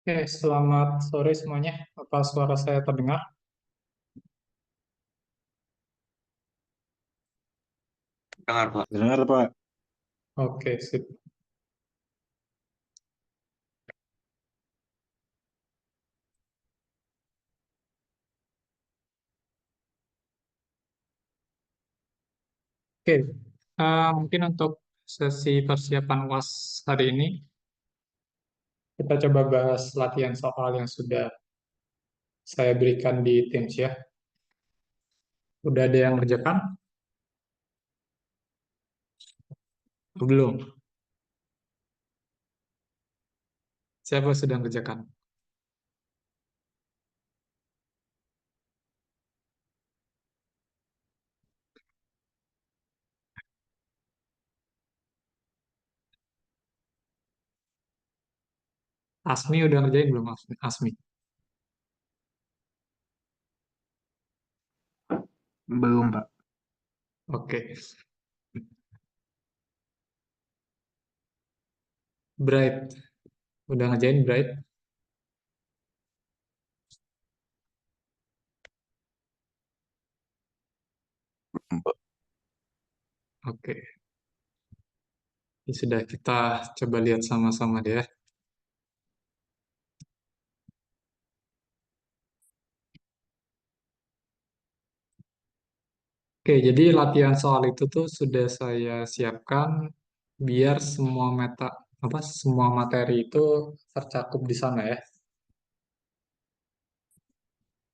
Oke, selamat sore semuanya. Apa suara saya terdengar? Dengar, Pak. Dengar Pak, Oke, sip. Oke, mungkin untuk sesi persiapan UAS hari ini, kita coba bahas latihan soal yang sudah saya berikan di Teams ya. Udah ada yang ngerjakan? Belum. Siapa sudah ngerjakan? Asmi udah ngerjain belum, Asmi? Asmi? belum Pak. Oke. Bright, udah ngerjain Bright? Oke. Ini sudah kita coba lihat sama-sama deh ya. Oke, jadi latihan soal itu tuh sudah saya siapkan biar semua materi itu tercakup di sana ya.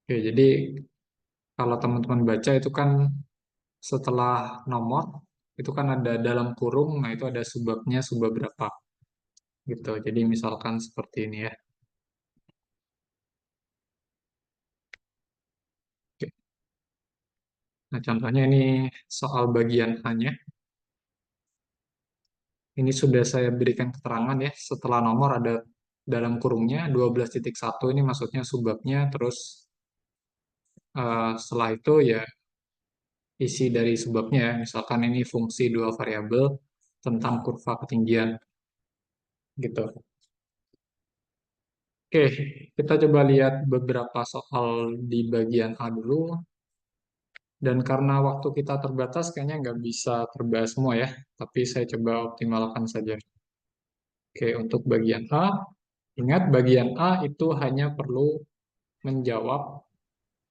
Oke, jadi kalau teman-teman baca itu kan setelah nomor itu kan ada dalam kurung, nah itu ada subbabnya subbab berapa gitu. Jadi misalkan seperti ini ya. Oke. Nah, contohnya ini soal bagian A-nya. Ini sudah saya berikan keterangan ya, setelah nomor ada dalam kurungnya 12.1 ini maksudnya subbabnya, terus setelah itu ya isi dari subbabnya ya. Misalkan ini fungsi dua variabel tentang kurva ketinggian gitu. Oke, kita coba lihat beberapa soal di bagian A dulu. Dan karena waktu kita terbatas, kayaknya nggak bisa terbahas semua ya. Tapi saya coba optimalkan saja. Oke, untuk bagian A, ingat bagian A itu hanya perlu menjawab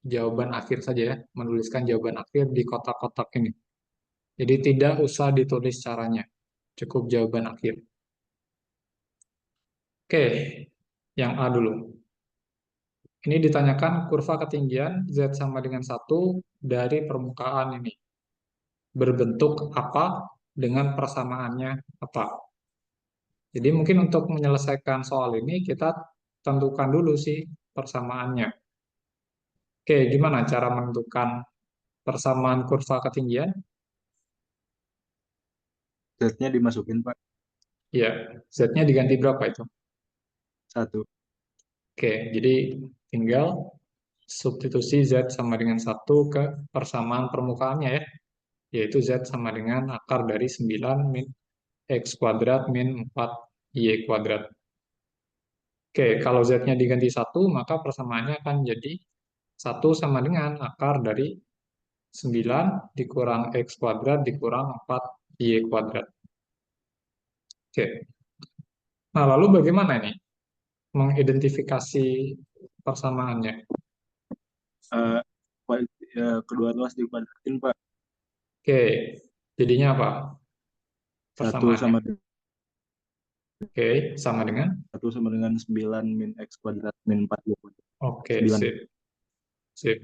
jawaban akhir saja ya. Menuliskan jawaban akhir di kotak-kotak ini. Jadi tidak usah ditulis caranya. Cukup jawaban akhir. Oke, yang A dulu. Ini ditanyakan kurva ketinggian Z sama dengan 1 dari permukaan ini. Berbentuk apa dengan persamaannya apa. Jadi mungkin untuk menyelesaikan soal ini kita tentukan dulu sih persamaannya. Oke, gimana cara menentukan persamaan kurva ketinggian? Z-nya dimasukin Pak. Ya, Z-nya diganti berapa itu? 1. Oke, jadi tinggal substitusi Z sama dengan 1 ke persamaan permukaannya ya, yaitu Z sama dengan akar dari 9 min X kuadrat min 4 Y kuadrat. Oke, kalau Z-nya diganti 1, maka persamaannya akan jadi 1 sama dengan akar dari 9 dikurang X kuadrat dikurang 4 Y kuadrat. Oke, nah lalu bagaimana ini mengidentifikasi persamaannya? Eh, Pak, kedua ruas dikuadratin Pak. Oke, jadinya apa 1 persamaannya? sama Oke, sama dengan? 9 min X kuadrat min 4 Y kuadrat. Oke, 9. sip, sip.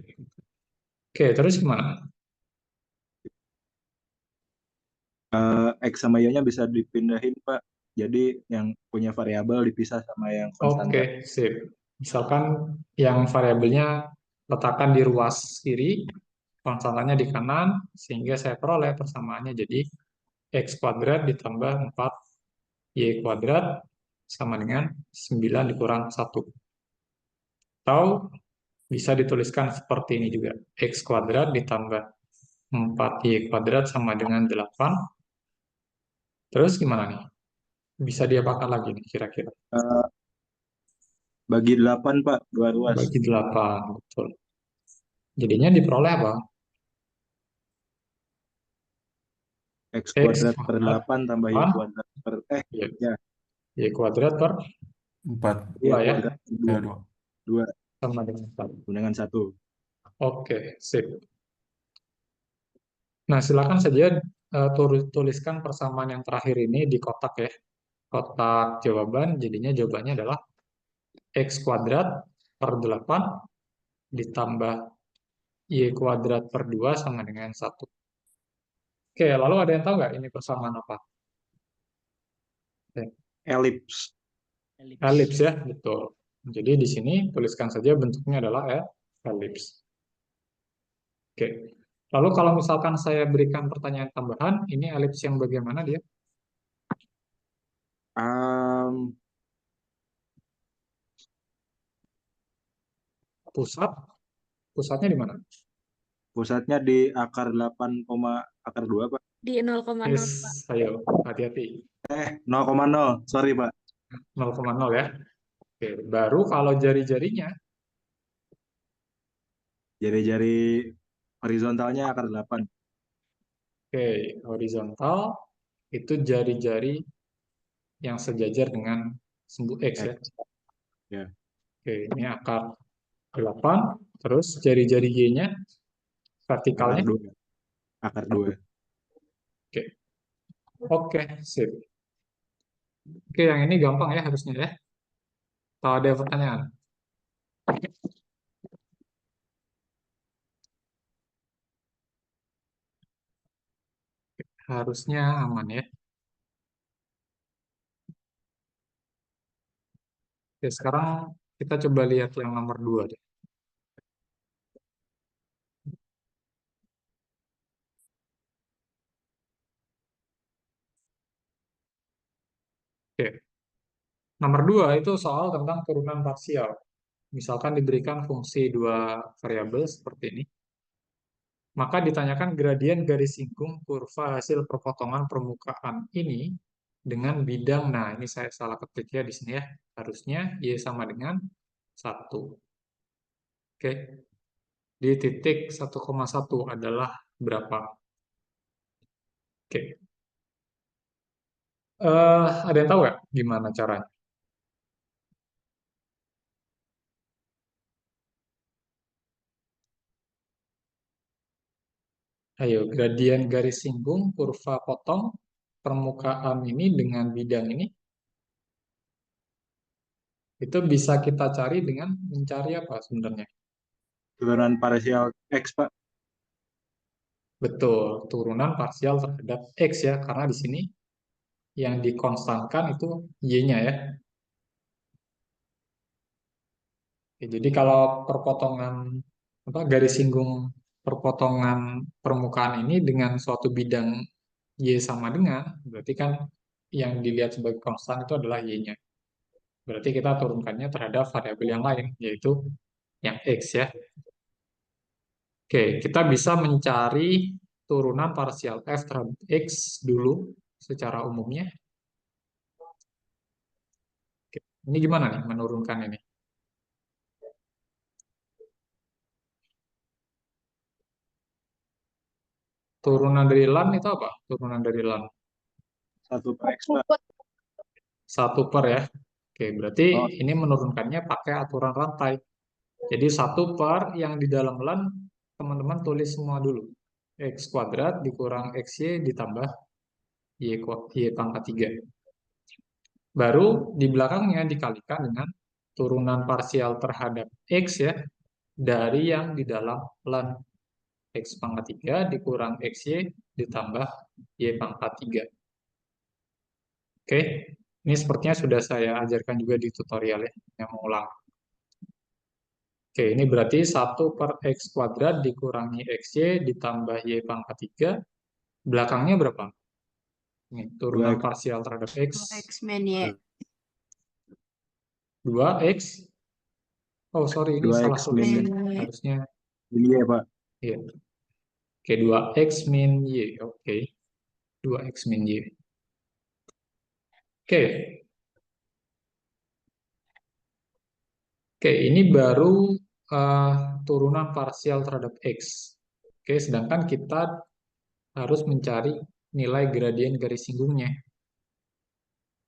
Oke, terus gimana? X sama Y-nya bisa dipindahin Pak. Jadi yang punya variabel dipisah sama yang konstanta. Oke, sip. Misalkan yang variabelnya letakkan di ruas kiri, konstantannya di kanan, sehingga saya peroleh persamaannya jadi X kuadrat ditambah 4 Y kuadrat sama dengan 9 dikurang 1. Atau bisa dituliskan seperti ini juga. X kuadrat ditambah 4Y kuadrat sama dengan 8. Terus gimana nih? Bisa diapakan lagi nih kira-kira? Eh, Bagi 8 Pak, 2 ruas. Bagi 8, betul. Jadinya diperoleh apa? X X kuadrat per kuadrat 8 tambah Y 8, kuadrat per ya, ya, Y kuadrat per 4. 2 2 ya, kuadrat per 2. 2. 2 sama dengan 1. dengan 1. Oke, sip. Nah, silakan saja tuliskan persamaan yang terakhir ini di kotak ya. Kotak jawaban, jadinya jawabannya adalah X kuadrat per 8 ditambah Y kuadrat per 2 sama dengan 1. Oke, lalu ada yang tahu nggak ini persamaan apa? Oke, Elips. elips ya, betul. Jadi di sini tuliskan saja bentuknya adalah elips. Oke. Lalu kalau misalkan saya berikan pertanyaan tambahan, ini elips yang bagaimana dia? Um, Pusat? Pusatnya di mana? Pusatnya di akar 8, akar 2 Pak. Di 0,0, Pak. Yes, ayo, hati-hati. 0,0. Sorry Pak. 0,0 ya. Oke, baru kalau jari-jarinya, Jari-jari horizontalnya akar 8. oke, horizontal itu jari-jari yang sejajar dengan sumbu X ya. X. Ya, Oke, ini akar 8, terus jari-jari Y-nya akar vertikalnya. 2. Akar 2. Oke, oke, sip. Oke, yang ini gampang ya harusnya ya. Kalau ada pertanyaan. Harusnya aman ya. Oke, sekarang kita coba lihat yang nomor 2 deh. Oke, nomor 2 itu soal tentang turunan parsial. Misalkan diberikan fungsi dua variabel seperti ini, maka ditanyakan gradien garis singgung kurva hasil perpotongan permukaan ini dengan bidang, nah ini saya salah ketik ya di sini ya, harusnya Y sama dengan 1. Oke, di titik 1,1 adalah berapa? Oke, ada yang tahu nggak gimana caranya? Ayo, gradien garis singgung kurva potong permukaan ini dengan bidang ini, itu bisa kita cari dengan mencari apa sebenarnya? Turunan parsial X Pak. Betul, turunan parsial terhadap X ya, karena di sini yang dikonstankan itu Y-nya ya. Oke, jadi kalau perpotongan garis singgung perpotongan permukaan ini dengan suatu bidang Y sama dengan, berarti kan yang dilihat sebagai konstan itu adalah Y-nya. Berarti kita turunkannya terhadap variabel yang lain, yaitu yang X ya. Oke, kita bisa mencari turunan parsial F terhadap X dulu secara umumnya. Oke, ini gimana nih menurunkan ini? Turunan dari LAN itu apa? Turunan dari LAN. 1 per X Pak. 1 per ya. Oke, berarti Oh, ini menurunkannya pakai aturan rantai. Jadi 1 per yang di dalam LAN, teman-teman tulis semua dulu. X kuadrat dikurang XY ditambah Y pangkat 3. Baru di belakangnya dikalikan dengan turunan parsial terhadap X ya, dari yang di dalam LAN. X pangkat 3 dikurang XY ditambah Y pangkat 3. Oke, ini sepertinya sudah saya ajarkan juga di tutorial ya, yang mengulang. Oke, ini berarti 1 per X kuadrat dikurangi XY ditambah Y pangkat 3. Belakangnya berapa? Ini, turunan 2X. parsial terhadap X. 2X min Y. 2X. Oh, sorry, ini salah 2X tulis ya. min Harusnya, Y Pak. ya. Oke, 2X min Y. Oke, 2X min Y. Oke, Oke, ini baru turunan parsial terhadap X. Oke, sedangkan kita harus mencari nilai gradien garis singgungnya.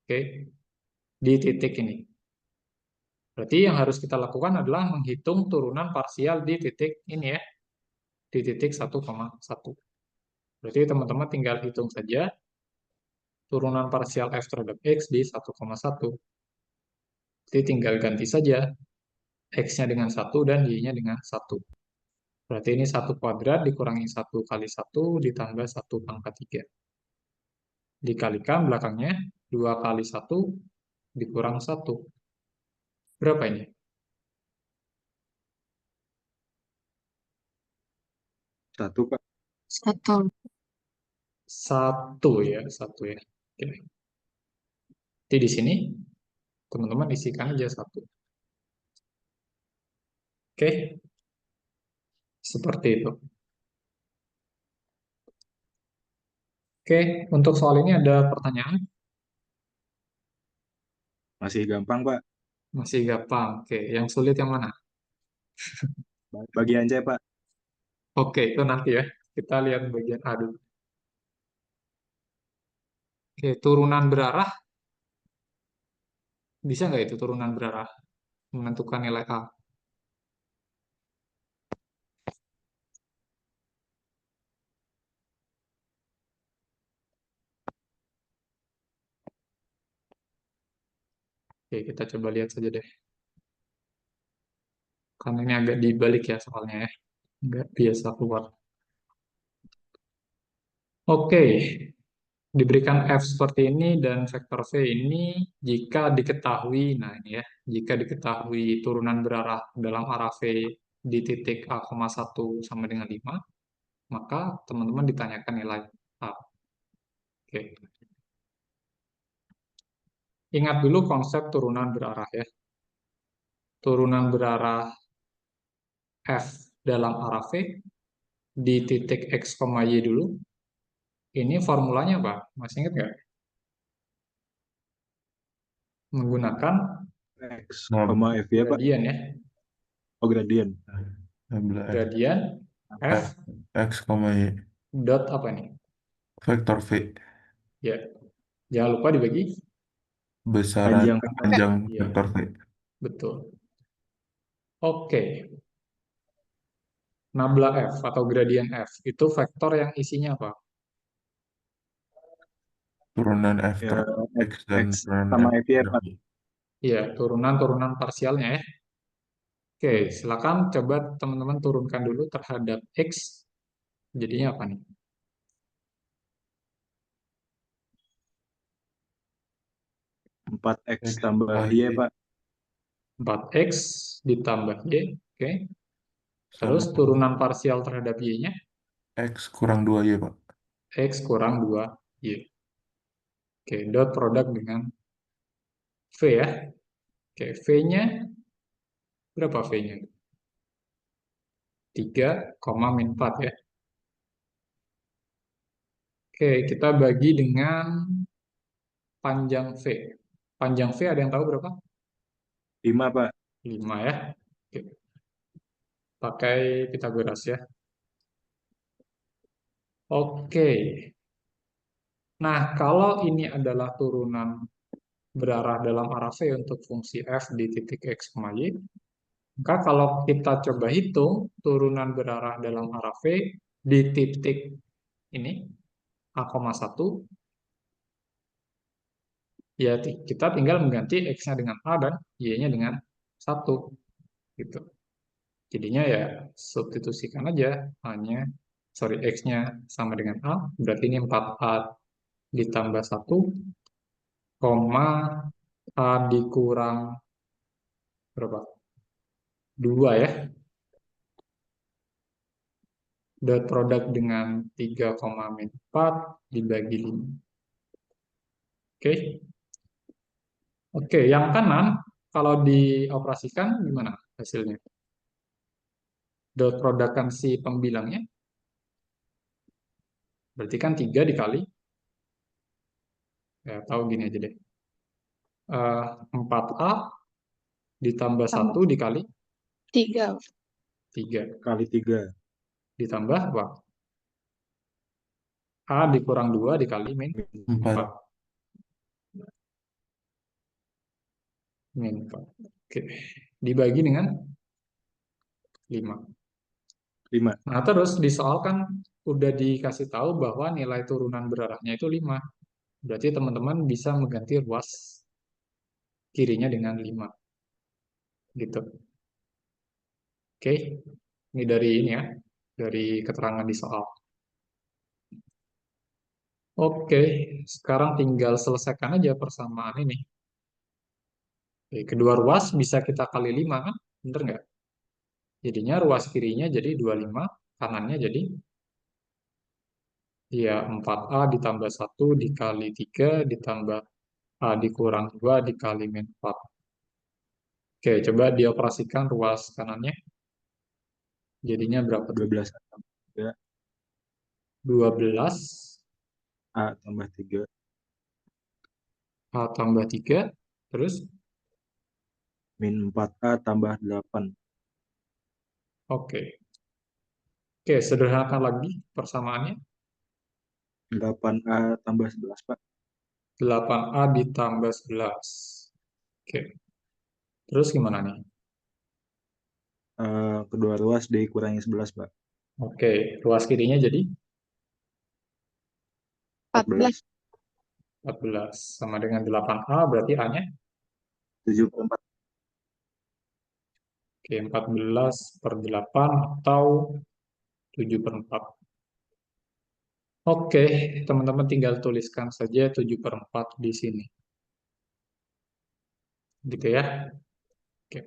Oke, di titik ini. Berarti yang harus kita lakukan adalah menghitung turunan parsial di titik ini ya, di titik 1,1. Berarti teman-teman tinggal hitung saja turunan parsial f terhadap x di 1,1. Jadi tinggal ganti saja x-nya dengan 1 dan y-nya dengan 1. Berarti ini 1 kuadrat dikurangi 1 kali 1 ditambah 1 pangkat 3. Dikalikan belakangnya 2 kali 1 dikurang 1. Berapa ini? 1, Pak. 1. 1 ya, 1 ya. Oke. Jadi di sini teman-teman isikan aja 1. Oke, seperti itu. Oke, untuk soal ini ada pertanyaan? Masih gampang, Pak. Masih gampang. Oke, yang sulit yang mana? Bagian C, Pak. Oke, itu nanti ya. Kita lihat bagian A dulu. Oke, turunan berarah. Bisa nggak itu turunan berarah? Menentukan nilai A. Oke, kita coba lihat saja deh. Karena ini agak dibalik ya soalnya ya. Nggak biasa keluar. Oke, diberikan F seperti ini dan vektor V ini jika diketahui, nah ini ya, jika diketahui turunan berarah dalam arah V di titik A,1 sama dengan 5, maka teman-teman ditanyakan nilai A. Oke. Ingat dulu konsep turunan berarah ya. Turunan berarah F dalam arah V di titik X, Y dulu. Ini formulanya apa? Masih ingat nggak? Menggunakan X, Nah, F ya, Pak. gradien ya. Oh, gradien. F, Gradien F X, Y, dot apa nih? vektor V, Ya, jangan lupa dibagi. besaran Panjang. panjang Iya, vektor V. betul. Oke, nabla F atau gradien F itu vektor yang isinya apa? Turunan F Ya, terhadap X dan X turunan sama F F ya, terhadap Pak. Y. Iya, turunan-turunan parsialnya ya. Oke, Hmm. silakan coba teman-teman turunkan dulu terhadap X. Jadinya apa nih? 4X X tambah tambah Y, Y 'Pak. 4X ditambah Y. Oke. Terus sama turunan parsial terhadap Y-nya, X kurang 2 Y, Pak. X kurang 2Y. Oke, dot produk dengan V ya. Oke, V-nya berapa V-nya? 3, min 4 ya. Oke, kita bagi dengan panjang V. Panjang V ada yang tahu berapa? 5, Pak. 5 ya. Oke, pakai Pitagoras ya. Oke. Nah, kalau ini adalah turunan berarah dalam arah V untuk fungsi f di titik x, y, maka kalau kita coba hitung turunan berarah dalam arah V di titik ini, A,1, ya kita tinggal mengganti X-nya dengan A dan Y-nya dengan 1. Gitu. Jadinya ya substitusikan aja A-nya, sorry, X-nya sama dengan A, berarti ini 4A ditambah 1, koma A dikurang berapa? 2 ya. Dot produk dengan 3, min 4 dibagi 5. Oke. Oke, yang kanan kalau dioperasikan gimana hasilnya? Dot produkkan si pembilangnya, berarti kan 3 dikali, ya tahu gini aja deh. 4A ditambah Tambah 1 dikali 3. 3. Kali 3. Ditambah apa? A dikurang 2 dikali min 4. 4. Min 4. Oke. Dibagi dengan 5. 5. Nah, terus di soal kan udah dikasih tahu bahwa nilai turunan berarahnya itu 5. Berarti teman-teman bisa mengganti ruas kirinya dengan 5. Gitu. Oke. Ini dari ini ya. Dari keterangan di soal. Oke. Sekarang tinggal selesaikan aja persamaan ini. Oke, kedua ruas bisa kita kali 5 kan? Bener nggak? Jadinya ruas kirinya jadi 25, kanannya jadi ya 4A ditambah 1 dikali 3 ditambah A dikurang 2 dikali min 4. Oke, coba dioperasikan ruas kanannya. Jadinya berapa tuh? 12 ya. 12 A tambah 3. A tambah 3, terus Min 4A tambah 8. oke. Oke, sederhanakan lagi persamaannya. 8A tambah 11, Pak. 8A ditambah 11. Oke. Terus gimana nih? Kedua ruas dikurangi 11, Pak. Oke, ruas kirinya jadi 14. 14 sama dengan 8A, berarti A-nya 7/4. oke, 14/8 atau 7/4. Oke, teman-teman tinggal tuliskan saja 7/4 di sini. Gitu ya. Oke.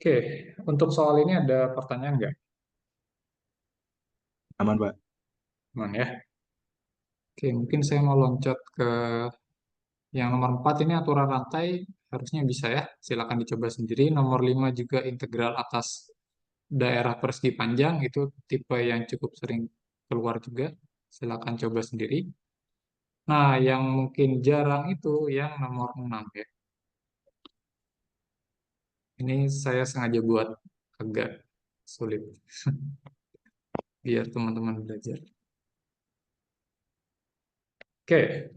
Oke, untuk soal ini ada pertanyaan nggak? Aman, Pak. Aman ya. Oke, mungkin saya mau loncat ke yang nomor 4 ini aturan rantai, harusnya bisa ya. Silakan dicoba sendiri. Nomor 5 juga integral atas daerah persegi panjang, itu tipe yang cukup sering keluar juga. Silakan coba sendiri. Nah, yang mungkin jarang itu yang nomor 6 ya. Ini saya sengaja buat agak sulit biar teman-teman belajar. Oke.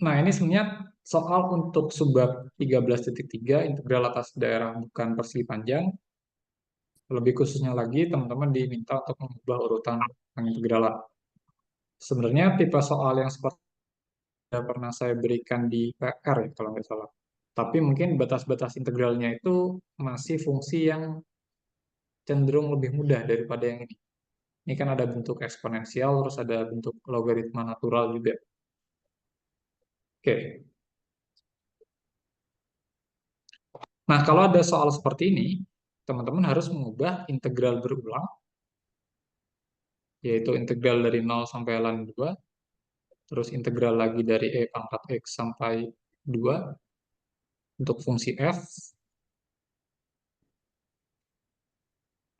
Nah, ini sebenarnya soal untuk subbab 13.3 integral atas daerah bukan persegi panjang. Lebih khususnya lagi, teman-teman diminta untuk mengubah urutan pengintegralan. Sebenarnya tipe soal yang seperti yang pernah saya berikan di PR ya, kalau nggak salah. Tapi mungkin batas-batas integralnya itu masih fungsi yang cenderung lebih mudah daripada yang ini. Ini kan ada bentuk eksponensial, terus ada bentuk logaritma natural juga. Oke. Nah, kalau ada soal seperti ini, teman-teman harus mengubah integral berulang, yaitu integral dari 0 sampai ln 2, terus integral lagi dari e pangkat x sampai 2, untuk fungsi f,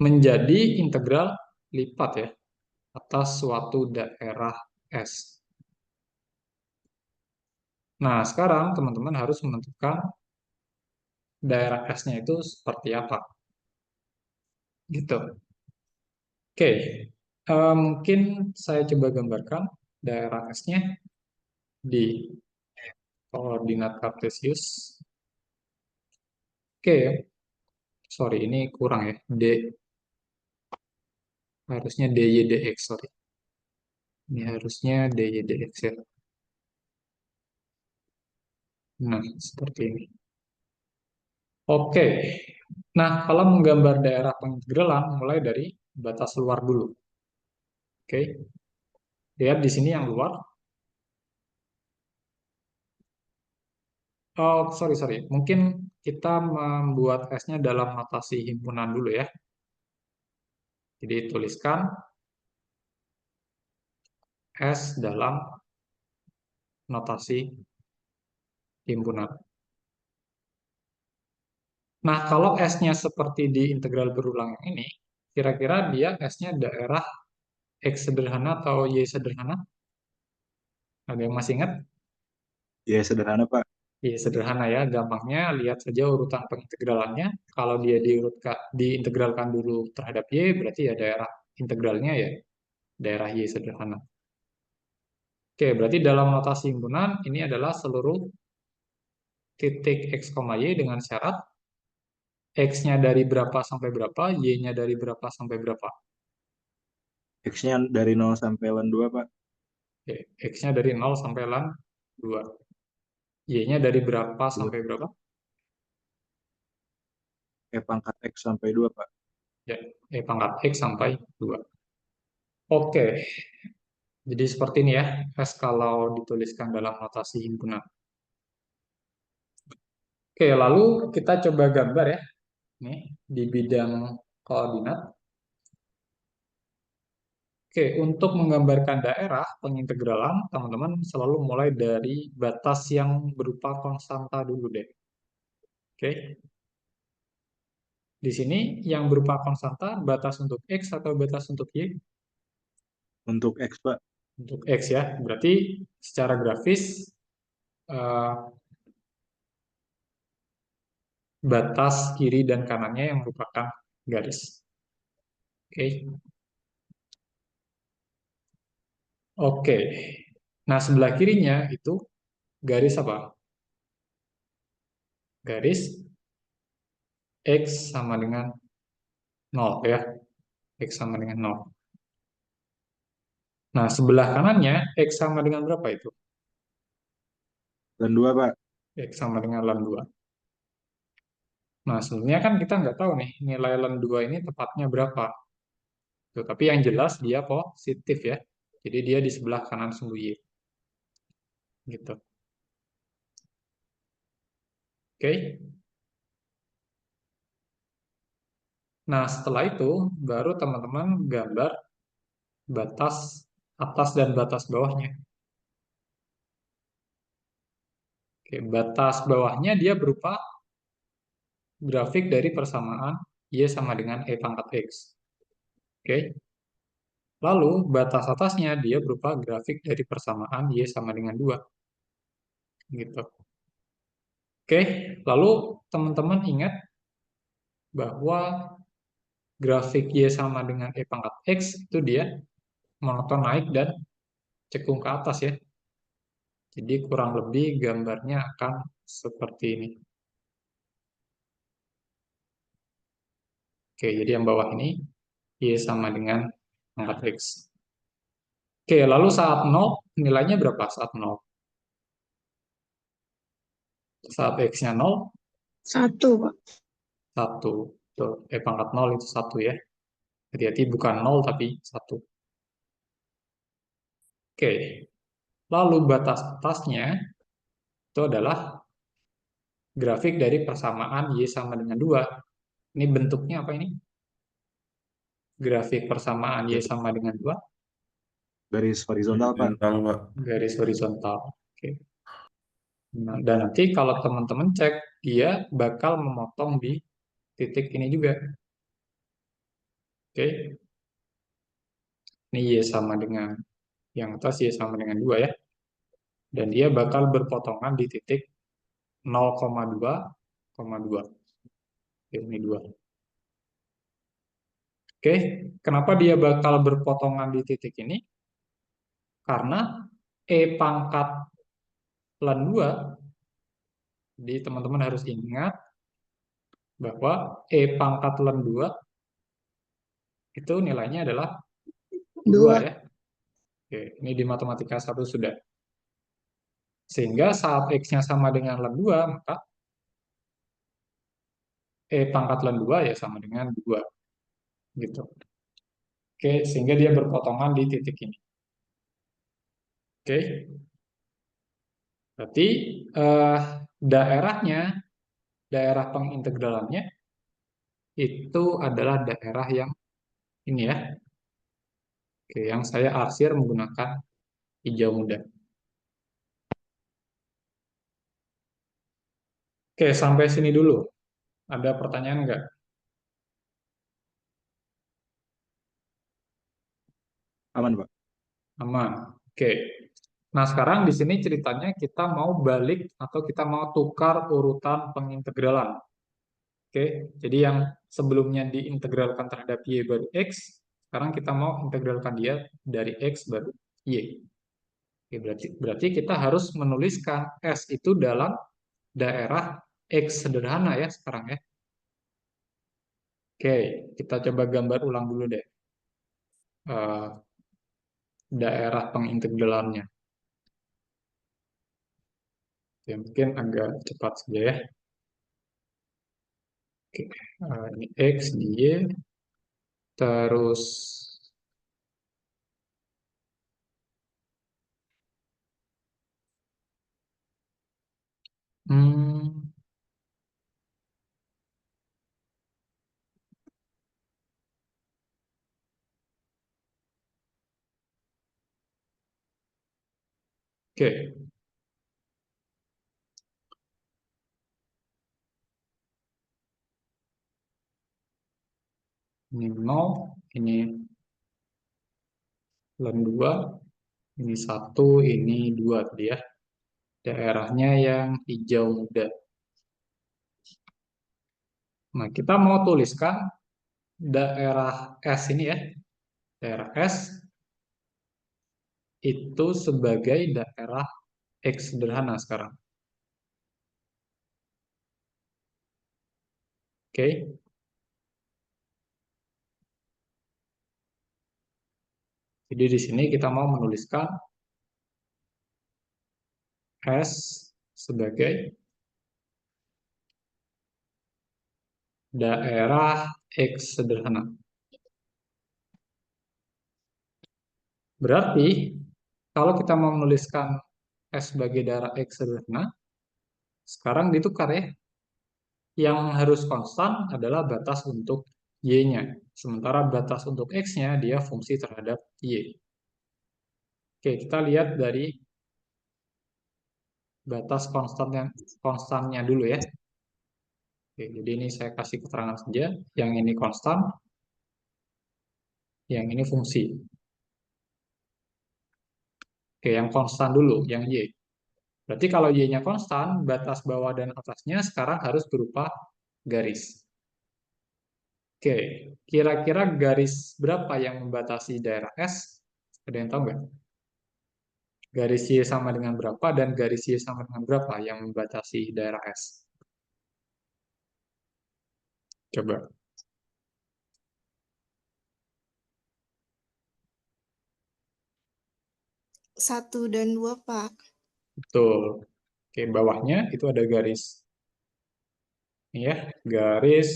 menjadi integral lipat ya, atas suatu daerah S. Nah, sekarang teman-teman harus menentukan daerah S-nya itu seperti apa. Gitu. Oke, mungkin saya coba gambarkan daerah S-nya di koordinat kartesius. Oke, sorry, ini kurang ya. Harusnya dy dx, sorry. Ini harusnya dy dx ya. Nah, seperti ini. Oke, nah kalau menggambar daerah pengintegralan mulai dari batas luar dulu. Oke, lihat di sini yang luar. Oh, sorry. Mungkin kita membuat S-nya dalam notasi himpunan dulu ya. Jadi tuliskan S dalam notasi himpunan. Nah, kalau S-nya seperti di integral berulang yang ini, kira-kira dia S-nya daerah X sederhana atau Y sederhana? Ada yang masih ingat? Ya sederhana Pak. Iya, sederhana ya, gampangnya lihat saja urutan pengintegralannya. Kalau dia diintegralkan dulu terhadap Y, berarti ya daerah integralnya ya daerah Y sederhana. Oke, berarti dalam notasi himpunan ini adalah seluruh titik X, Y dengan syarat X-nya dari berapa sampai berapa, Y-nya dari berapa sampai berapa. X-nya dari 0 sampai LAN 2 Pak. Oke, X-nya dari 0 sampai LAN 2. Y-nya dari berapa Dua. sampai berapa? Pangkat X sampai 2 Pak. Ya, pangkat X sampai 2. Oke, jadi seperti ini ya, S kalau dituliskan dalam notasi himpunan. Oke, lalu kita coba gambar ya, nih di bidang koordinat. Oke, untuk menggambarkan daerah pengintegralan, teman-teman selalu mulai dari batas yang berupa konstanta dulu deh. Oke, di sini yang berupa konstanta, batas untuk X atau batas untuk Y? Untuk X Pak. Untuk X ya, berarti secara grafis, eh, batas kiri dan kanannya yang merupakan garis. Oke. Oke. Nah, sebelah kirinya itu garis apa? Garis X sama dengan 0 ya. X sama dengan 0. Nah, sebelah kanannya X sama dengan berapa itu? LAN 2 Pak. X sama dengan LAN 2. Nah, sebenarnya kan kita nggak tahu nih nilai LAN 2 ini tepatnya berapa. Tuh, tapi yang jelas dia positif ya. Jadi dia di sebelah kanan sumbu Y. Gitu. Oke. Nah, setelah itu baru teman-teman gambar batas atas dan batas bawahnya. Oke, batas bawahnya dia berupa grafik dari persamaan Y sama dengan E pangkat X. Oke. Lalu batas atasnya dia berupa grafik dari persamaan Y sama dengan 2. Gitu. Oke, lalu teman-teman ingat bahwa grafik Y sama dengan E pangkat X itu dia monoton naik dan cekung ke atas ya. Jadi kurang lebih gambarnya akan seperti ini. Oke, jadi yang bawah ini Y sama dengan pangkat X. Oke, lalu saat 0, nilainya berapa saat 0? Saat X-nya 0, 1, Pak. 1. Tuh, pangkat 0 itu 1 ya. Hati-hati bukan 0 tapi 1. Oke, lalu batas atasnya itu adalah grafik dari persamaan Y sama dengan 2. Ini bentuknya apa ini? Grafik persamaan Y sama dengan 2. Garis horizontal Pak. Horizontal, Pak. Garis horizontal. Oke. Nah, dan nanti kalau teman-teman cek, dia bakal memotong di titik ini juga. Oke. Ini Y sama dengan yang atas Y sama dengan 2 ya. Dan dia bakal berpotongan di titik 0,2, 2. Ini 2. Oke, kenapa dia bakal berpotongan di titik ini? Karena pangkat LAN 2, jadi teman-teman harus ingat bahwa pangkat LAN 2 itu nilainya adalah 2 2. ya. Oke, ini di matematika 1 sudah. Sehingga saat X-nya sama dengan LAN 2, maka pangkat LAN 2 ya sama dengan 2. Gitu. Oke, sehingga dia berpotongan di titik ini. Oke. Berarti daerahnya, daerah pengintegralannya itu adalah daerah yang ini ya. Oke, yang saya arsir menggunakan hijau muda. Oke, sampai sini dulu. Ada pertanyaan nggak? Aman Pak. Aman. Oke. Nah, sekarang di sini ceritanya kita mau balik atau kita mau tukar urutan pengintegralan. Oke, jadi yang sebelumnya diintegralkan terhadap Y baru X, sekarang kita mau integralkan dia dari X baru Y. Oke, berarti kita harus menuliskan S itu dalam daerah X sederhana ya sekarang ya. Oke, kita coba gambar ulang dulu deh. Daerah pengintegralannya. Oke, mungkin agak cepat saja ya. Oke, ini X, di Y, terus hmm, oke, ini 0, ini ln 2, ini 1, ini 2 tadi ya. Daerahnya yang hijau muda. Nah, kita mau tuliskan daerah S ini ya. Daerah S itu sebagai daerah X sederhana sekarang. Oke. Jadi di sini kita mau menuliskan S sebagai daerah X sederhana. Berarti kalau kita mau menuliskan S sebagai daerah X sederhana, sekarang ditukar ya. Yang harus konstan adalah batas untuk Y-nya. Sementara batas untuk X-nya dia fungsi terhadap Y. Oke, kita lihat dari batas konstannya dulu ya. Oke, jadi ini saya kasih keterangan saja. Yang ini konstan, yang ini fungsi. Oke, yang konstan dulu, yang Y. Berarti kalau Y-nya konstan, batas bawah dan atasnya sekarang harus berupa garis. Oke, kira-kira garis berapa yang membatasi daerah S? Ada yang tahu nggak? Garis Y sama dengan berapa dan garis Y sama dengan berapa yang membatasi daerah S? Coba. Satu dan 2, Pak. Betul. Oke, bawahnya itu ada garis. Ini ya, garis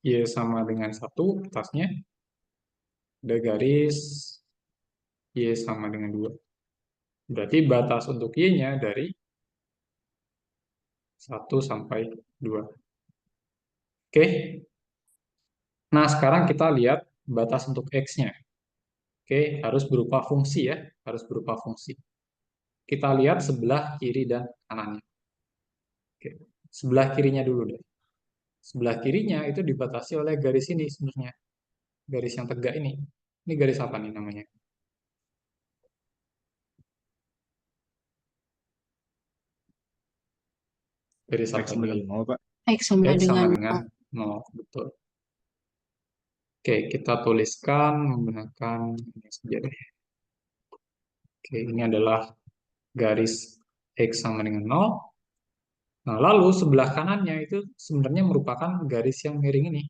Y sama dengan 1, atasnya ada garis Y sama dengan 2. Berarti batas untuk Y-nya dari 1 sampai 2. Oke. Nah, sekarang kita lihat batas untuk X-nya. Oke, harus berupa fungsi ya, harus berupa fungsi. Kita lihat sebelah kiri dan kanannya. Oke, sebelah kirinya dulu deh. Sebelah kirinya itu dibatasi oleh garis ini sebenarnya. Garis yang tegak ini. Ini garis apa nih namanya? Garis apa X sama ini? dengan 0, Pak. X sama X sama dengan dengan 0, betul. Oke, kita tuliskan menggunakan ini saja deh. Oke, ini adalah garis X sama dengan 0. Nah, lalu sebelah kanannya itu sebenarnya merupakan garis yang miring ini.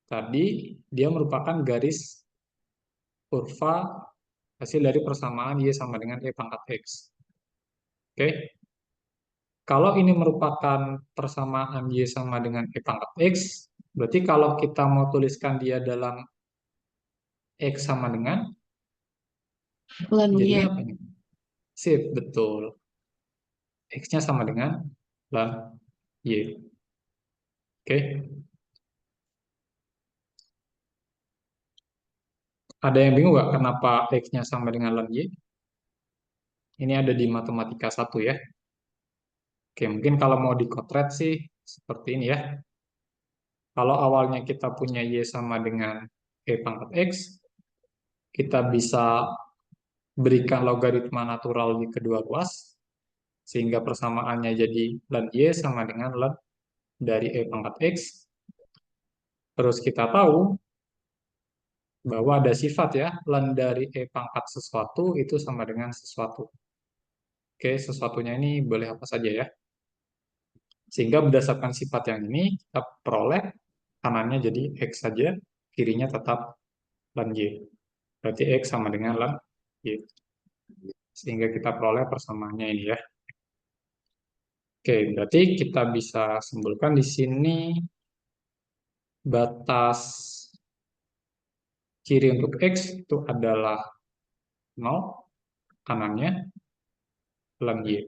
Tadi dia merupakan garis kurva hasil dari persamaan Y sama dengan E pangkat X. Oke, kalau ini merupakan persamaan Y sama dengan E pangkat X, berarti kalau kita mau tuliskan dia dalam X sama dengan, ln Y. jadinya apa ini? Sip, betul. X-nya sama dengan ln Y. Oke, ada yang bingung nggak kenapa X-nya sama dengan ln Y? Ini ada di matematika 1 ya. Oke, mungkin kalau mau dikotret sih seperti ini ya. Kalau awalnya kita punya Y sama dengan E pangkat X, kita bisa berikan logaritma natural di kedua ruas, sehingga persamaannya jadi ln Y sama dengan ln dari E pangkat X. Terus kita tahu bahwa ada sifat ya, ln dari E pangkat sesuatu itu sama dengan sesuatu. Oke, sesuatunya ini boleh apa saja ya. Sehingga berdasarkan sifat yang ini, kita peroleh kanannya jadi X saja, kirinya tetap ln Y. Berarti X sama dengan ln Y. Sehingga kita peroleh persamaannya ini ya. Oke, berarti kita bisa simpulkan di sini batas kiri untuk X itu adalah 0, kanannya ln Y.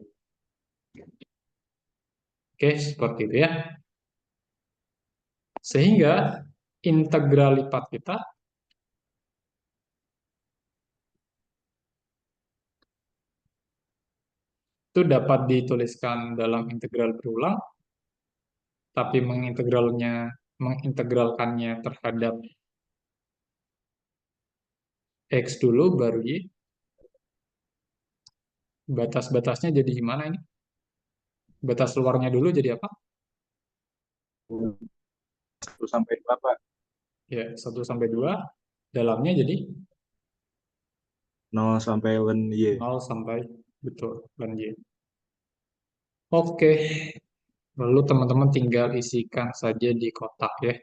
Oke, seperti itu ya. Sehingga integral lipat kita itu dapat dituliskan dalam integral berulang, tapi mengintegralkannya terhadap X dulu, baru Y. Batas-batasnya jadi gimana ini? Batas luarnya dulu jadi apa? 1 sampai 2, Pak. Ya, 1 sampai 2. Dalamnya jadi 0 sampai ln Y. 0 sampai, betul, ln Y. Oke, lalu teman-teman tinggal isikan saja di kotak ya.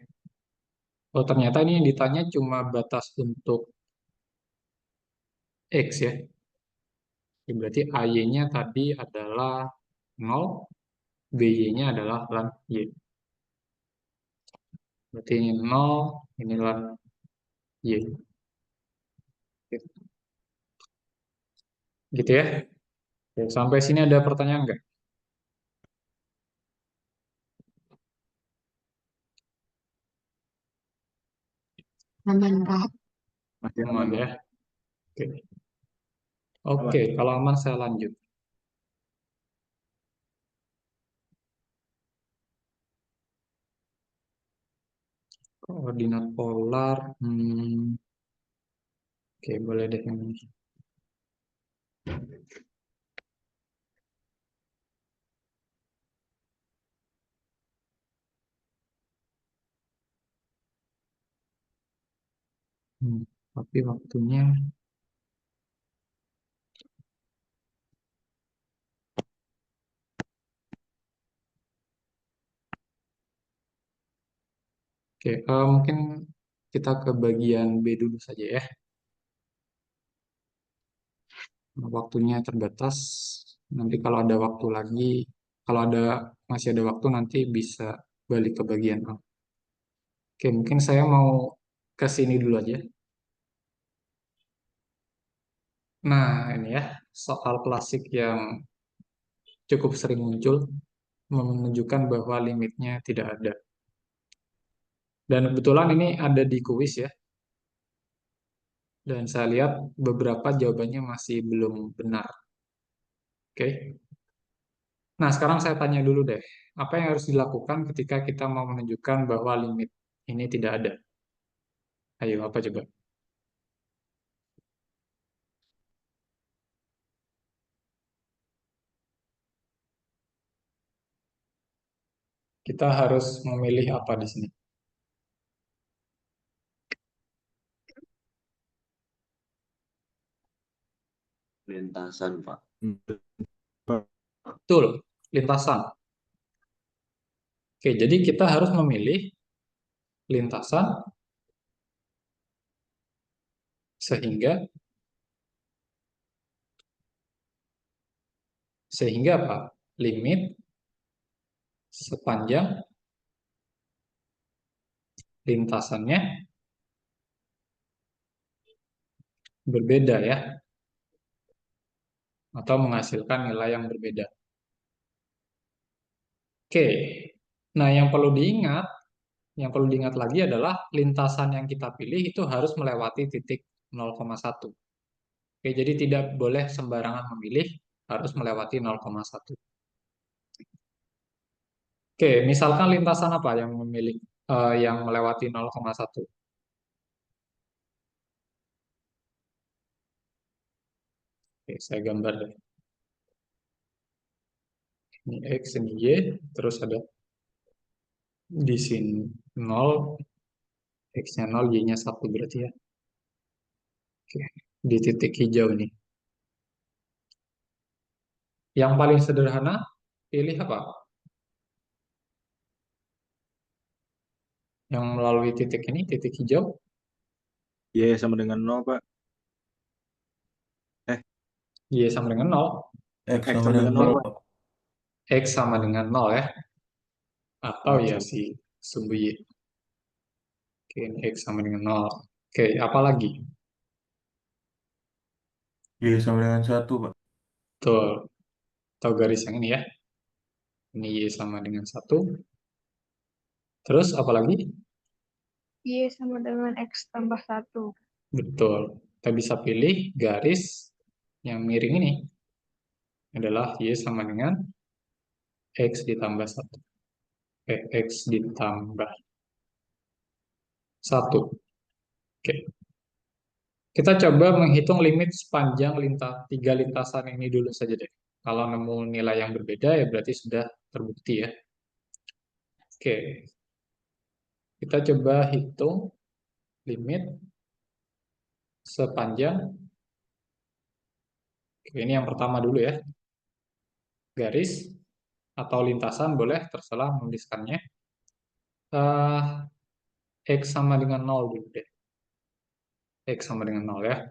Oh, ternyata ini yang ditanya cuma batas untuk X ya. Berarti AY-nya tadi adalah 0, BY-nya adalah ln Y. Berarti ini 0, ini ln Y. Gitu ya. Oke, sampai sini ada pertanyaan nggak? Aman, Pak. Masih Aman aman, ya. Pak. Oke. Oke, kalau aman saya lanjut. Koordinat polar. Oke, boleh deh ini. Tapi waktunya oke, mungkin kita ke bagian B dulu saja ya. Waktunya terbatas. Nanti kalau ada waktu lagi, kalau masih ada waktu nanti bisa balik ke bagian A. Oke, mungkin saya mau ke sini dulu aja. Nah, ini ya, soal klasik yang cukup sering muncul menunjukkan bahwa limitnya tidak ada. Dan kebetulan ini ada di kuis ya. Dan saya lihat beberapa jawabannya masih belum benar. Oke. Nah, sekarang saya tanya dulu deh. Apa yang harus dilakukan ketika kita mau menunjukkan bahwa limit ini tidak ada? Ayo, apa coba? Kita harus memilih apa di sini? Lintasan, Pak. Betul, lintasan. Oke, jadi kita harus memilih lintasan sehingga apa? Limit sepanjang lintasannya berbeda ya, atau menghasilkan nilai yang berbeda. Oke, nah yang perlu diingat lagi adalah lintasan yang kita pilih itu harus melewati titik 0,1. Oke, jadi tidak boleh sembarangan memilih, harus melewati 0,1. Oke, misalkan lintasan apa yang melewati 0,1? Oke, saya gambar deh. Ini X, ini Y, terus ada di sini 0, X-nya 0, Y-nya 1 berarti ya. Oke, di titik hijau ini. Yang paling sederhana, pilih apa? Yang melalui titik ini, titik hijau, Y sama dengan 0, Pak. Y sama dengan 0, X X sama sama dengan dengan 0, 0, Pak. Pak. X sama dengan 0 ya. Atau Oke. ya si sumbu Y. Oke, ini X sama dengan 0. Oke, apa lagi? Y sama dengan 1, Pak. Tuh, atau garis yang ini ya. Ini Y sama dengan 1. Terus apa lagi? Y sama dengan X tambah 1. Betul. Kita bisa pilih garis yang miring ini. Adalah Y sama dengan X ditambah 1. X ditambah 1. Oke. Kita coba menghitung limit sepanjang tiga lintasan ini dulu saja deh. Kalau nemu nilai yang berbeda ya berarti sudah terbukti ya. Oke. Kita coba hitung limit sepanjang. Ini yang pertama dulu ya. Garis atau lintasan boleh terserah menuliskannya. X sama dengan 0 dulu deh. X sama dengan 0 ya.